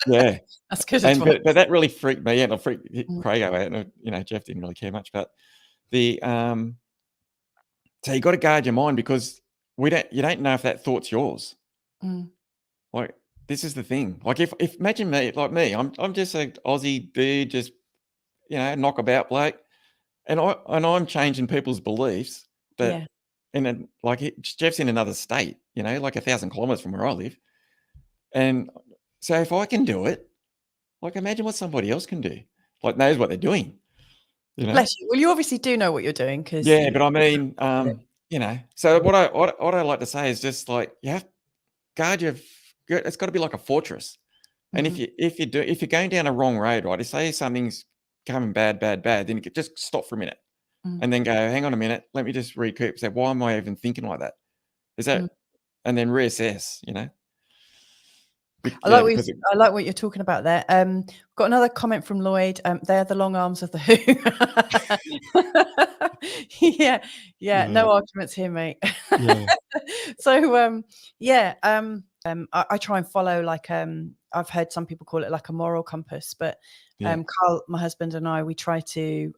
Speaker 2: Yeah.
Speaker 1: That's good
Speaker 2: And
Speaker 1: advice.
Speaker 2: but that really freaked me out. I freaked
Speaker 1: Mm.
Speaker 2: Craig out. And, Jeff didn't really care much, but the So you got to guard your mind, because you don't know if that thought's yours.
Speaker 1: Mm.
Speaker 2: Like, this is the thing. Like, if imagine me, like me, I'm just an Aussie dude, just, knockabout bloke, and I'm changing people's beliefs that,
Speaker 1: Yeah.
Speaker 2: and then Jeff's in another state, like 1,000 kilometers from where I live, and so if I can do it, like, imagine what somebody else can do. Like, knows what they're doing.
Speaker 1: Bless you. Well, you obviously do know what you're doing, because
Speaker 2: Yeah, but I mean, So what I like to say is just like, you have guard your. It's got to be like a fortress. And if you're going down a wrong road, right? If say something's coming bad, then you could just stop for a minute and then go, hang on a minute, let me just recoup. Say, why am I even thinking like that? Is that, and then reassess,
Speaker 1: I like what you're talking about there. Got another comment from Lloyd. They're the long arms of the Who. Yeah. No arguments here, mate.
Speaker 2: Yeah.
Speaker 1: So I try and follow, like, I've heard some people call it like a moral compass, but Carl, my husband, and I, we try to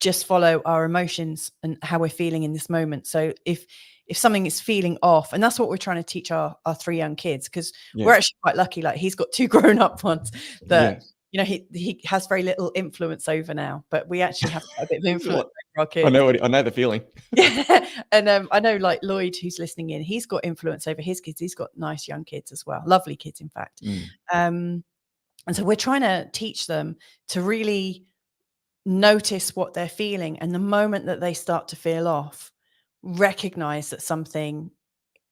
Speaker 1: just follow our emotions and how we're feeling in this moment. So if something is feeling off, and that's what we're trying to teach our 3 young kids, because we're actually quite lucky. Like, he's got 2 grown-up ones that he has very little influence over now, but we actually have a bit of influence over our kids.
Speaker 2: I know the feeling.
Speaker 1: Yeah. And I know, like, Lloyd, who's listening in, he's got influence over his kids. He's got nice young kids as well, lovely kids, in fact. And so we're trying to teach them to really notice what they're feeling, and the moment that they start to feel off, recognize that something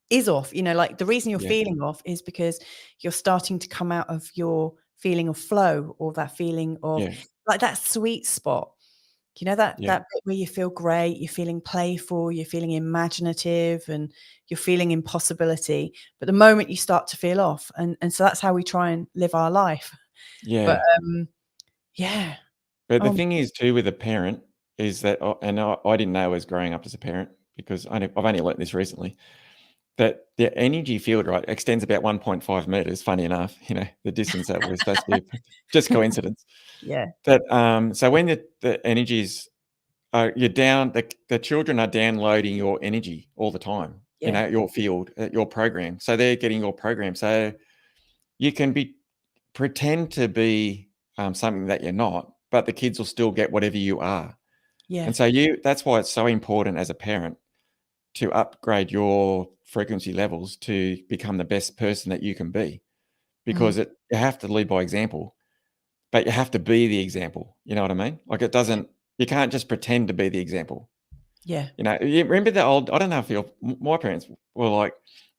Speaker 1: is off. Like, the reason you're feeling off is because you're starting to come out of your feeling of flow, or that feeling of like that sweet spot, that bit where you feel great, you're feeling playful, you're feeling imaginative, and you're feeling impossibility. But the moment you start to feel off, and so that's how we try and live our life. But
Speaker 2: But the thing is too with a parent is that, and I didn't know as growing up as a parent, because I've only learnt this recently, that the energy field, right, extends about 1.5 meters. Funny enough, the distance that we're supposed to be, just coincidence. That so when the energies you're down, the children are downloading your energy all the time. Your field, your program. So they're getting your program. So you can pretend to be something that you're not, but the kids will still get whatever you are. And so that's why it's so important as a parent to upgrade your frequency levels to become the best person that you can be, because you have to lead by example, but you have to be the example. You know what I mean? Like, you can't just pretend to be the example. You remember the old, I don't know if my parents were like,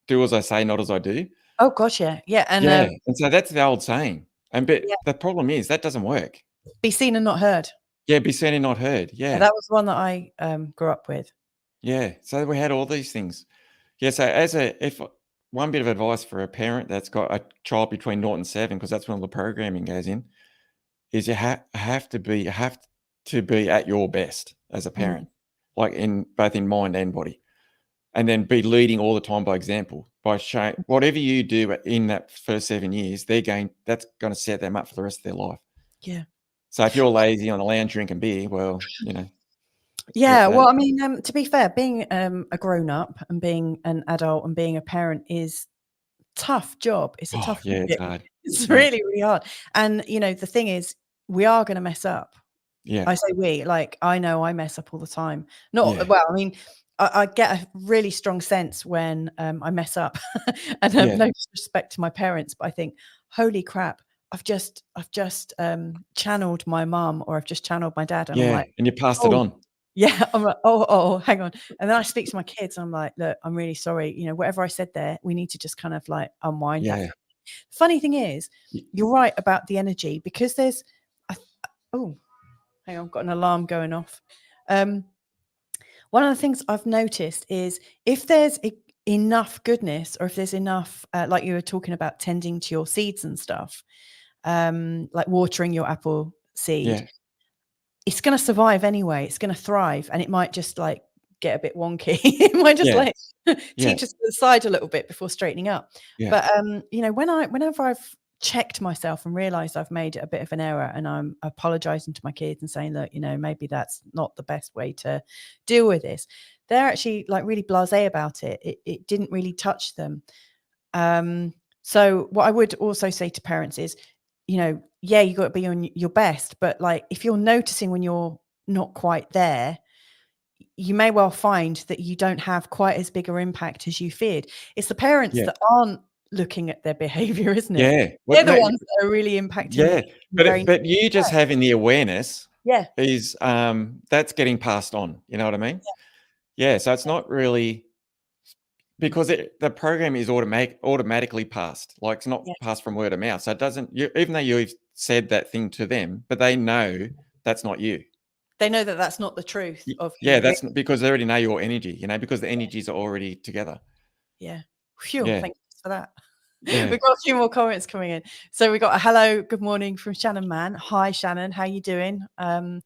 Speaker 2: do as I say, not as I do.
Speaker 1: Oh gosh, yeah.
Speaker 2: And so that's the old saying. But the problem is that doesn't work.
Speaker 1: Be seen and not heard.
Speaker 2: Yeah, be seen and not heard. Yeah.
Speaker 1: That was one that I grew up with.
Speaker 2: Yeah. So we had all these things. Yeah. So if one bit of advice for a parent that's got a child between 0 and 7, because that's when all the programming goes in, is you have to be at your best as a parent, like both in mind and body. And then be leading all the time by example, by showing whatever you do in that first 7 years, that's going to set them up for the rest of their life.
Speaker 1: Yeah.
Speaker 2: So if you're lazy on the lounge drinking beer, well,
Speaker 1: Yeah. Well, I mean, to be fair, being a grown up and being an adult and being a parent is a tough job. It's a tough job.
Speaker 2: It's hard.
Speaker 1: It's really, really hard. And, the thing is, we are going to mess up.
Speaker 2: Yeah.
Speaker 1: I say we, like, I know I mess up all the time. Well, I mean, I get a really strong sense when I mess up, and no disrespect to my parents, but I think, holy crap, I've just channeled my mum, or I've just channeled my dad, and I'm like,
Speaker 2: and you passed it on.
Speaker 1: Yeah, I'm like, oh, hang on. And then I speak to my kids, and I'm like, look, I'm really sorry. Whatever I said there, we need to just kind of like unwind that. Funny thing is, you're right about the energy, because there's, hang on, I've got an alarm going off. One of the things I've noticed is if there's enough goodness, or if there's enough, like you were talking about, tending to your seeds and stuff, like watering your apple seed, it's going to survive anyway. It's going to thrive, and it might just like get a bit wonky. It might just like teach us to the side a little bit before straightening up. But whenever I've checked myself and realized I've made a bit of an error, and I'm apologizing to my kids and saying, look, maybe that's not the best way to deal with this, they're actually like really blasé about it. It didn't really touch them. So what I would also say to parents is, you know, yeah, you got to be on your best, but like if you're noticing when you're not quite there, you may well find that you don't have quite as big an impact as you feared. It's the parents
Speaker 2: Yeah.
Speaker 1: that aren't looking at their behavior, isn't it?
Speaker 2: Yeah.
Speaker 1: They're the ones that are really impacting
Speaker 2: Yeah.
Speaker 1: it very
Speaker 2: But you just having the awareness
Speaker 1: yeah.
Speaker 2: is that's getting passed on. You know what I mean? Yeah. So it's not really because the program is automatically passed. Like it's not
Speaker 1: Yeah.
Speaker 2: passed from word of mouth. So it doesn't. Even though you've said that thing to them, but they know that's not you.
Speaker 1: They know that that's not the truth of
Speaker 2: Yeah,
Speaker 1: you.
Speaker 2: that's because they already know your energy. You know, because the energies are already together.
Speaker 1: Yeah. Phew,
Speaker 2: Yeah.
Speaker 1: thank you for that.
Speaker 2: Yeah.
Speaker 1: We've got a few more comments coming in. So we got a hello, good morning from Shannon Mann. Hi, Shannon. How you doing? Where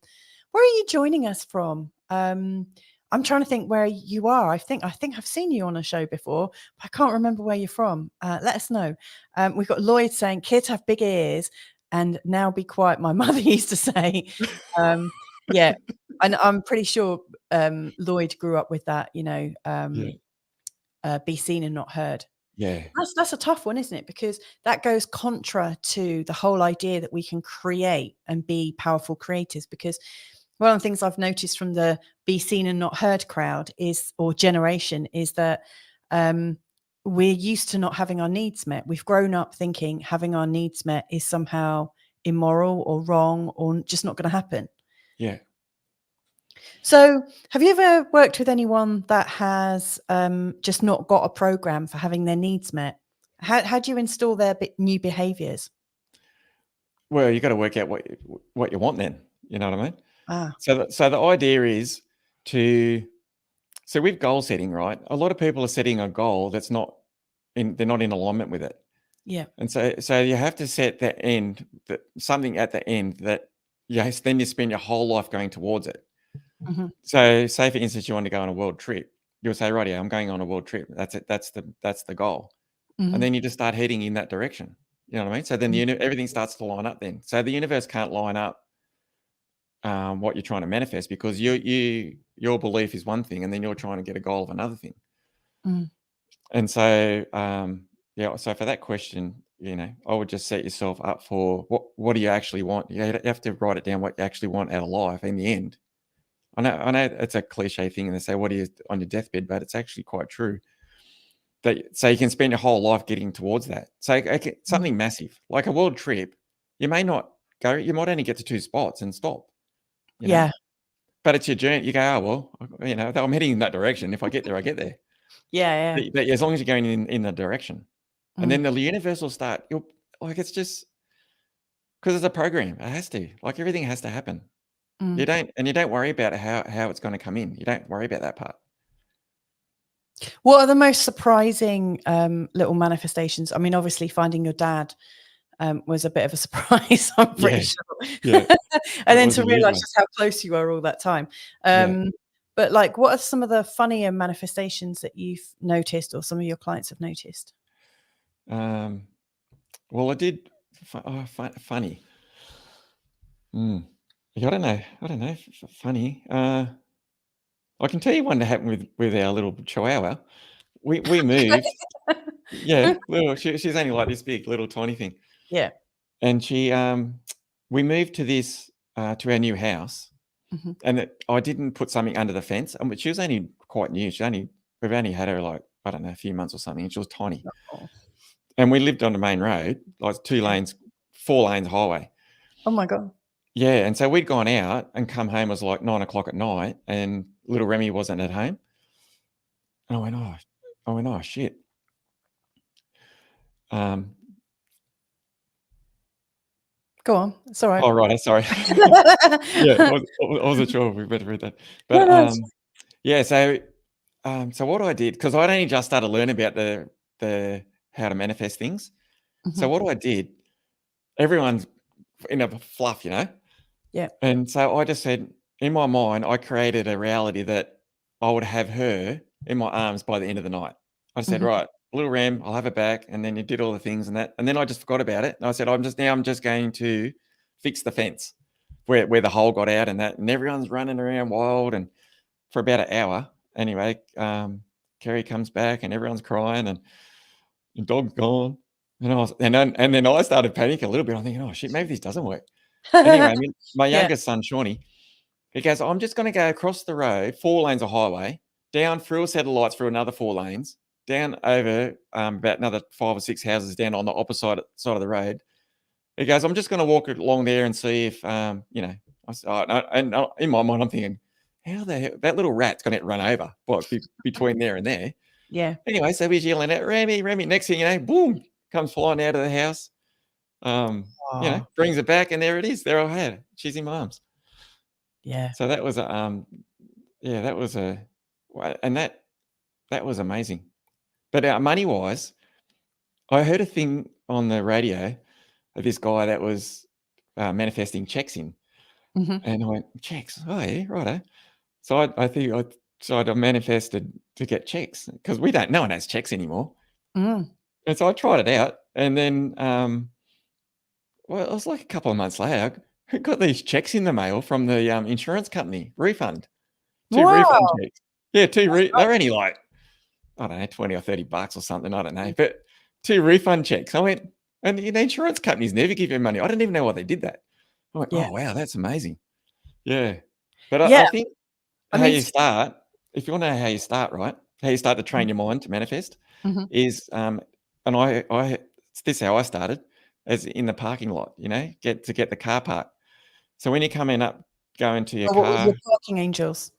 Speaker 1: are you joining us from? I'm trying to think where you are. I think I've seen you on a show before, but I can't remember where you're from. Let us know. We've got Lloyd saying kids have big ears and now be quiet. My mother used to say, yeah, and I'm pretty sure Lloyd grew up with that, you know, be seen and not heard.
Speaker 2: Yeah.
Speaker 1: That's a tough one, isn't it? Because that goes contra to the whole idea that we can create and be powerful creators. Because one of the things I've noticed from the be seen and not heard crowd is, or generation, is that we're used to not having our needs met. We've grown up thinking having our needs met is somehow immoral or wrong or just not going to happen.
Speaker 2: Yeah.
Speaker 1: So have you ever worked with anyone that has just not got a program for having their needs met? How do you install their new behaviors?
Speaker 2: Well, you got to work out what you want then. You know what I mean?
Speaker 1: Ah,
Speaker 2: So the idea is so with goal setting, right? A lot of people are setting a goal that's they're not in alignment with it.
Speaker 1: yeah.
Speaker 2: And so you have to set something at the end that yes, then you spend your whole life going towards it.
Speaker 1: Mm-hmm.
Speaker 2: So say for instance, you want to go on a world trip. You'll say, right, yeah, I'm going on a world trip. That's it. That's the goal.
Speaker 1: Mm-hmm.
Speaker 2: And then you just start heading in that direction. You know what I mean? So then everything starts to line up then. So the universe can't line up what you're trying to manifest because your belief is one thing and then you're trying to get a goal of another thing.
Speaker 1: Mm.
Speaker 2: And so, so for that question, you know, I would just set yourself up for what do you actually want? You have to write it down what you actually want out of life in the end. I know it's a cliche thing and they say, what are you on your deathbed? But it's actually quite true. So you can spend your whole life getting towards that. So something massive, like a world trip, you might only get to 2 spots and stop. You know?
Speaker 1: Yeah.
Speaker 2: But it's your journey. You go, oh, well, you know, I'm heading in that direction. If I get there, I get there.
Speaker 1: Yeah.
Speaker 2: But as long as you're going in the direction. And then
Speaker 1: Mm.
Speaker 2: the universe will start. It's just because it's a program. It has to. Like everything has to happen.
Speaker 1: Mm.
Speaker 2: You don't worry about how it's going to come in. You don't worry about that part.
Speaker 1: What are the most surprising little manifestations? I mean, obviously finding your dad was a bit of a surprise, I'm pretty sure.
Speaker 2: Yeah.
Speaker 1: And then to realize just how close you were all that time. But like, what are some of the funnier manifestations that you've noticed or some of your clients have noticed?
Speaker 2: Well, I did. Funny. I don't know. Funny. I can tell you one that happened with our little chihuahua. We moved. Yeah, she's only like this big, little tiny thing.
Speaker 1: Yeah.
Speaker 2: And we moved to our new house, and I didn't put something under the fence. But she was only quite new. We've only had her like I don't know a few months or something. And she was tiny, and we lived on the main road, like 2 lanes, 4 lanes highway.
Speaker 1: Oh my God.
Speaker 2: Yeah, and so we'd gone out and come home. It was like 9:00 at night, and little Remy wasn't at home. And I went, oh shit.
Speaker 1: Go on. It's all right.
Speaker 2: Oh right, sorry. Yeah, I wasn't sure if we better read that. But yeah, so what I did, because I'd only just started learning about the how to manifest things. So what I did, everyone's in a fluff, you know.
Speaker 1: Yeah.
Speaker 2: And so I just said, in my mind, I created a reality that I would have her in my arms by the end of the night. I said, right, little Ram, I'll have her back. And then you did all the things and that. And then I just forgot about it. And I said, I'm just going to fix the fence where the hole got out and that. And everyone's running around wild and for about an hour. anyway, Kerry comes back and everyone's crying and the dog's gone. And then I started panicking a little bit. I'm thinking, oh shit, maybe this doesn't work. Anyway, I mean, my
Speaker 1: Yeah.
Speaker 2: youngest son, Shawnee, he goes, I'm just going to go across the road, 4 lanes of highway, down through a set of lights through another 4 lanes, down over about another 5 or 6 houses down on the opposite side of the road. He goes, I'm just going to walk along there and see if, you know, I said, and in my mind, I'm thinking, how the hell, that little rat's going to get run over between there and there.
Speaker 1: Yeah.
Speaker 2: Anyway, so he's yelling out, Remy, Remy. Next thing you know, boom, comes flying out of the house. You know, brings it back, and there it is. There I had it. She's in my arms.
Speaker 1: Yeah.
Speaker 2: So that was and that was amazing. But money wise, I heard a thing on the radio of this guy that was manifesting checks in, and I went, checks? Oh yeah, righto. So I manifested to get checks because no one has checks anymore.
Speaker 1: Mm.
Speaker 2: And so I tried it out, and then well, it was like a couple of months later, I got these checks in the mail from the insurance company, refund. 2 refund
Speaker 1: Wow.
Speaker 2: checks. Yeah, they're only like, I don't know, 20 or 30 bucks or something, I don't know. But 2 refund checks. I went, and the insurance companies never give you money. I didn't even know why they did that. I went,
Speaker 1: Yeah.
Speaker 2: oh wow, that's amazing. Yeah. But
Speaker 1: Yeah.
Speaker 2: I think
Speaker 1: I
Speaker 2: how
Speaker 1: mean,
Speaker 2: you start, if you want to know how you start, right? How you start to train your mind to manifest is and this is how I started, as in the parking lot, you know, get the car park. So when you're coming up, going to your
Speaker 1: what was
Speaker 2: car,
Speaker 1: your parking angels?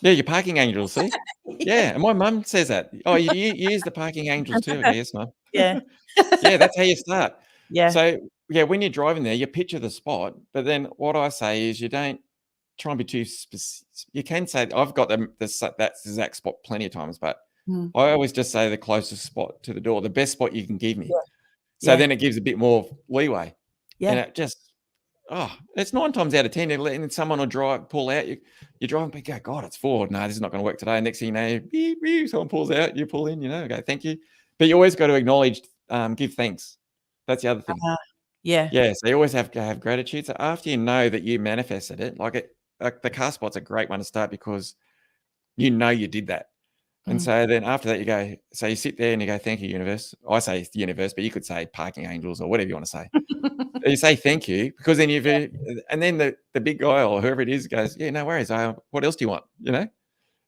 Speaker 2: yeah, your parking angels, see? Yeah, and my mum says that. Oh, you use the parking angels too? Okay, yes, mum.
Speaker 1: Yeah.
Speaker 2: Yeah, that's how you start.
Speaker 1: Yeah.
Speaker 2: So, yeah, when you're driving there, you picture the spot, but then what I say is you don't try and be too specific. You can say, I've got that exact spot plenty of times, but
Speaker 1: Mm.
Speaker 2: I always just say the closest spot to the door, the best spot you can give me.
Speaker 1: Yeah.
Speaker 2: So
Speaker 1: Yeah.
Speaker 2: then it gives a bit more leeway. And
Speaker 1: Yeah.
Speaker 2: it just, it's 9 times out of 10, and then someone will pull out, you drive and go, God, it's forward. No, this is not going to work today. Next thing you know, beep, beep, someone pulls out, you pull in, you know, go, thank you. But you always got to acknowledge, give thanks. That's the other thing.
Speaker 1: Yeah.
Speaker 2: Yeah, so you always have to have gratitude. So after you know that you manifested it, like the car spot's a great one to start because you know you did that. And so then after that, you go, so you sit there and you go, thank you, universe. I say it's the universe, but you could say parking angels or whatever you want to say. You say thank you because then and then the big guy or whoever it is goes, yeah, no worries. What else do you want? You know,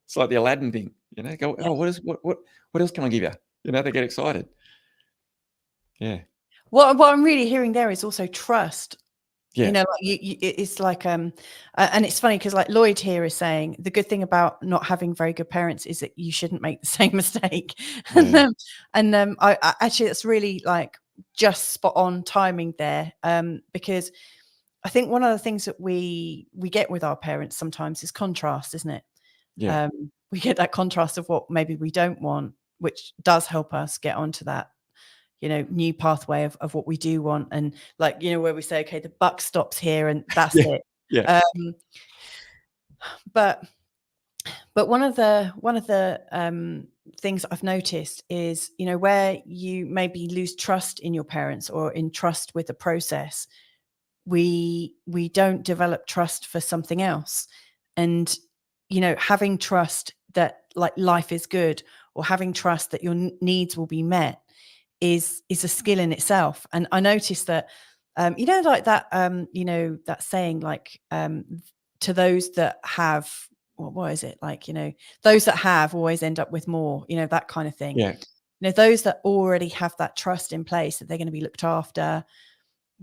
Speaker 2: it's like the Aladdin thing, you know, go, oh, what else can I give you? You know, they get excited. Yeah.
Speaker 1: What I'm really hearing there is also trust.
Speaker 2: Yeah.
Speaker 1: You know, like it's like and it's funny because like Lloyd here is saying the good thing about not having very good parents is that you shouldn't make the same mistake.
Speaker 2: Yeah.
Speaker 1: I actually, that's really like just spot on timing there, because I think one of the things that we get with our parents sometimes is contrast, isn't it?
Speaker 2: Yeah.
Speaker 1: We get that contrast of what maybe we don't want, which does help us get onto that, you know, new pathway of what we do want. And like, you know, where we say, okay, the buck stops here and that's it.
Speaker 2: Yeah.
Speaker 1: But one of the things I've noticed is, you know, where you maybe lose trust in your parents or in trust with the process, we don't develop trust for something else. And, you know, having trust that like life is good, or having trust that your needs will be met is a skill in itself. And I noticed that, you know, like that, you know, that saying, like, to those that have, what is it? Like, you know, those that have always end up with more, you know, that kind of thing.
Speaker 2: Yeah.
Speaker 1: You know, those that already have that trust in place that they're going to be looked after,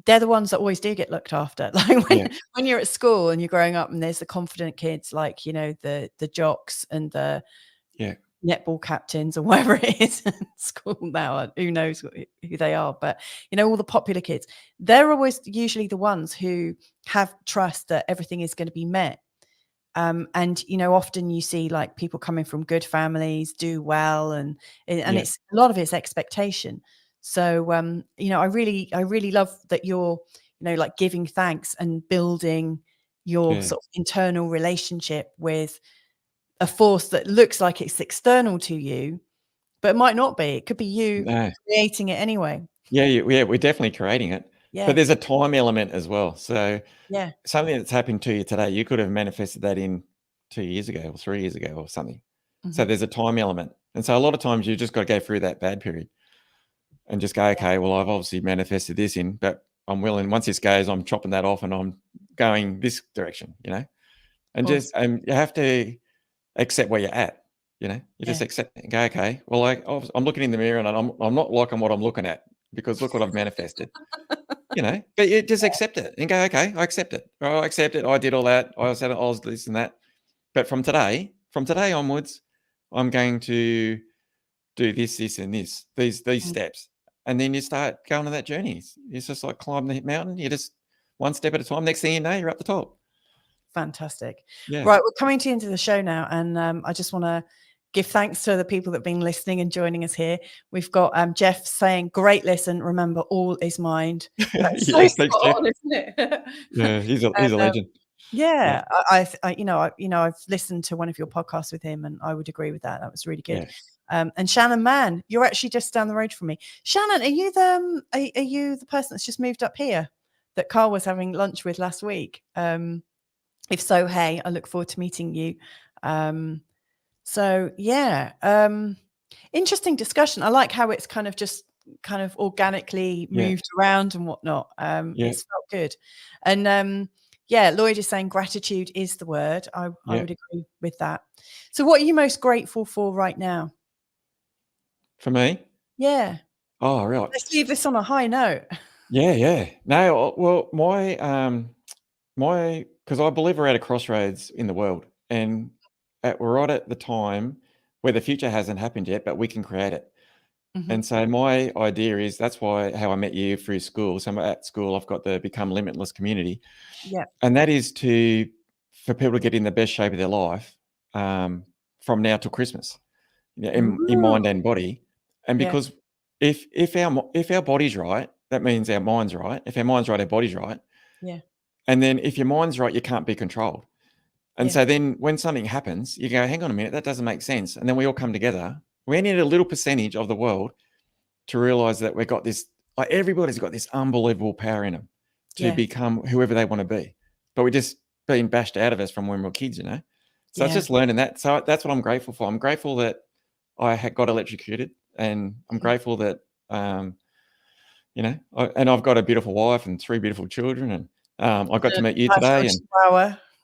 Speaker 1: they're the ones that always do get looked after. Like when you're at school and you're growing up and there's the confident kids, like, you know, the jocks and the netball captains or whatever it is in school now, who knows who they are, but you know, all the popular kids, they're always usually the ones who have trust that everything is going to be met. And you know, often you see like people coming from good families do well, and it's a lot of it's expectation. So you know, I really love that you're, you know, like giving thanks and building your sort of internal relationship with a force that looks like it's external to you, but it might not be. It could be you creating it anyway.
Speaker 2: Yeah, we're definitely creating it.
Speaker 1: Yeah.
Speaker 2: But there's a time element as well. So
Speaker 1: Yeah.
Speaker 2: something that's happened to you today, you could have manifested that in 2 years ago or 3 years ago or something. So there's a time element. And so a lot of times you just got to go through that bad period and just go, okay, well, I've obviously manifested this in, but I'm willing, once this goes, I'm chopping that off and I'm going this direction, you know, and just, you have to accept where you're at, you know, you just accept it and go, okay, well, I'm looking in the mirror and I'm not liking what I'm looking at because look what I've manifested, you know, but you just accept it and go, okay, I accept it. I accept it. I did all that. I was this and that. But from today onwards, I'm going to do this and this, these steps. And then you start going on that journey. It's just like climbing the mountain. You just one step at a time. Next thing you know, you're up the top.
Speaker 1: Fantastic.
Speaker 2: Yeah.
Speaker 1: Right. We're coming to the end of the show now. And I just want to give thanks to the people that have been listening and joining us here. We've got Jeff saying, great listen. Remember, all is mind. That's so spot on, isn't it?
Speaker 2: Yeah, he's a legend.
Speaker 1: Yeah. I've listened to one of your podcasts with him and I would agree with that. That was really good. Yeah. And Shannon Mann, you're actually just down the road from me. Shannon, are you the person that's just moved up here that Carl was having lunch with last week? If so, hey, I look forward to meeting you. Interesting discussion. I like how it's kind of organically moved around and whatnot. It's felt good. And Lloyd is saying gratitude is the word. I would agree with that. So what are you most grateful for right now?
Speaker 2: For me?
Speaker 1: Yeah.
Speaker 2: Oh, right.
Speaker 1: Let's leave this on a high note.
Speaker 2: Yeah. No, well, because I believe we're at a crossroads in the world and we're right at the time where the future hasn't happened yet, but we can create it. And so my idea is that's how I met you through school. So at school, I've got the Become Limitless community.
Speaker 1: Yeah.
Speaker 2: And that is for people to get in the best shape of their life from now till Christmas, in mind and body. And because if our body's right, that means our mind's right. If our mind's right, our body's right.
Speaker 1: Yeah.
Speaker 2: And then if your mind's right, you can't be controlled. And so then when something happens, you go, hang on a minute, that doesn't make sense. And then we all come together. We need a little percentage of the world to realize that we've got this, like everybody's got this unbelievable power in them to become whoever they want to be. But we're just being bashed out of us from when we were kids, you know? So it's just learning that. So that's what I'm grateful for. I'm grateful that I got electrocuted and I'm grateful that, and I've got a beautiful wife and 3 beautiful children. And I got to meet you today. And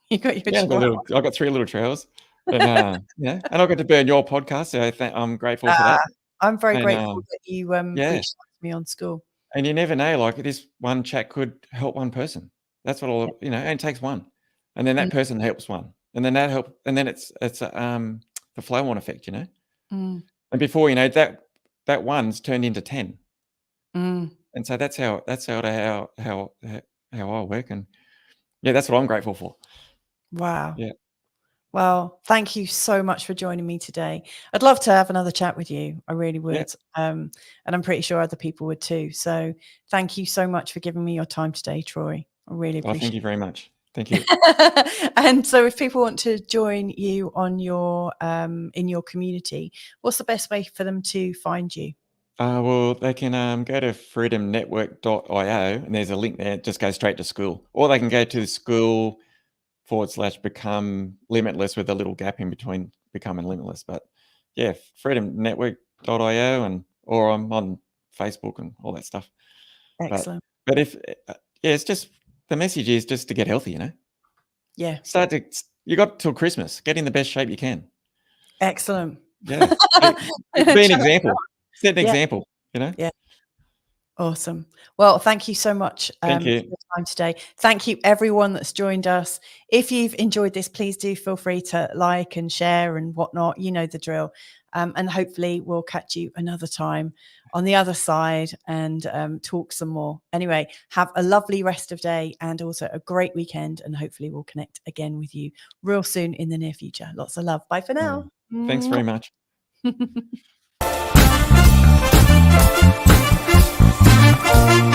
Speaker 1: you got your
Speaker 2: I got 3 little trails. And, and I got to be on your podcast. So I'm grateful for that.
Speaker 1: I'm very grateful that you reached out to me on school.
Speaker 2: And you never know, like this one chat could help one person. That's what and it takes one. And then that person helps one. And then that helps. And then it's the flow on effect, you know? And before you know, that one's turned into 10. And so that's how I work. And that's what I'm grateful for.
Speaker 1: Wow.
Speaker 2: Yeah.
Speaker 1: Well, thank you so much for joining me today. I'd love to have another chat with you. I really would. Yeah. And I'm pretty sure other people would too. So thank you so much for giving me your time today, Troy. I really appreciate it.
Speaker 2: Thank you very much. Thank you.
Speaker 1: And so if people want to join you on your in your community, what's the best way for them to find you?
Speaker 2: Well, they can go to freedomnetwork.io and there's a link there. It just goes straight to school. Or they can go to the school /Become Limitless with a little gap in between Become and Limitless. But freedomnetwork.io or I'm on Facebook and all that stuff.
Speaker 1: Excellent.
Speaker 2: But if it's just the message is just to get healthy, you know.
Speaker 1: Yeah.
Speaker 2: You got till Christmas. Get in the best shape you can.
Speaker 1: Excellent.
Speaker 2: Yeah. Be an example. Set an example, you know.
Speaker 1: Yeah. Awesome. Well, thank you so much for your time today. Thank you, everyone that's joined us. If you've enjoyed this, please do feel free to like and share and whatnot. You know the drill. And hopefully we'll catch you another time on the other side and talk some more. Anyway, have a lovely rest of day and also a great weekend. And hopefully we'll connect again with you real soon in the near future. Lots of love. Bye for now.
Speaker 2: Thanks very much.
Speaker 3: Thank you.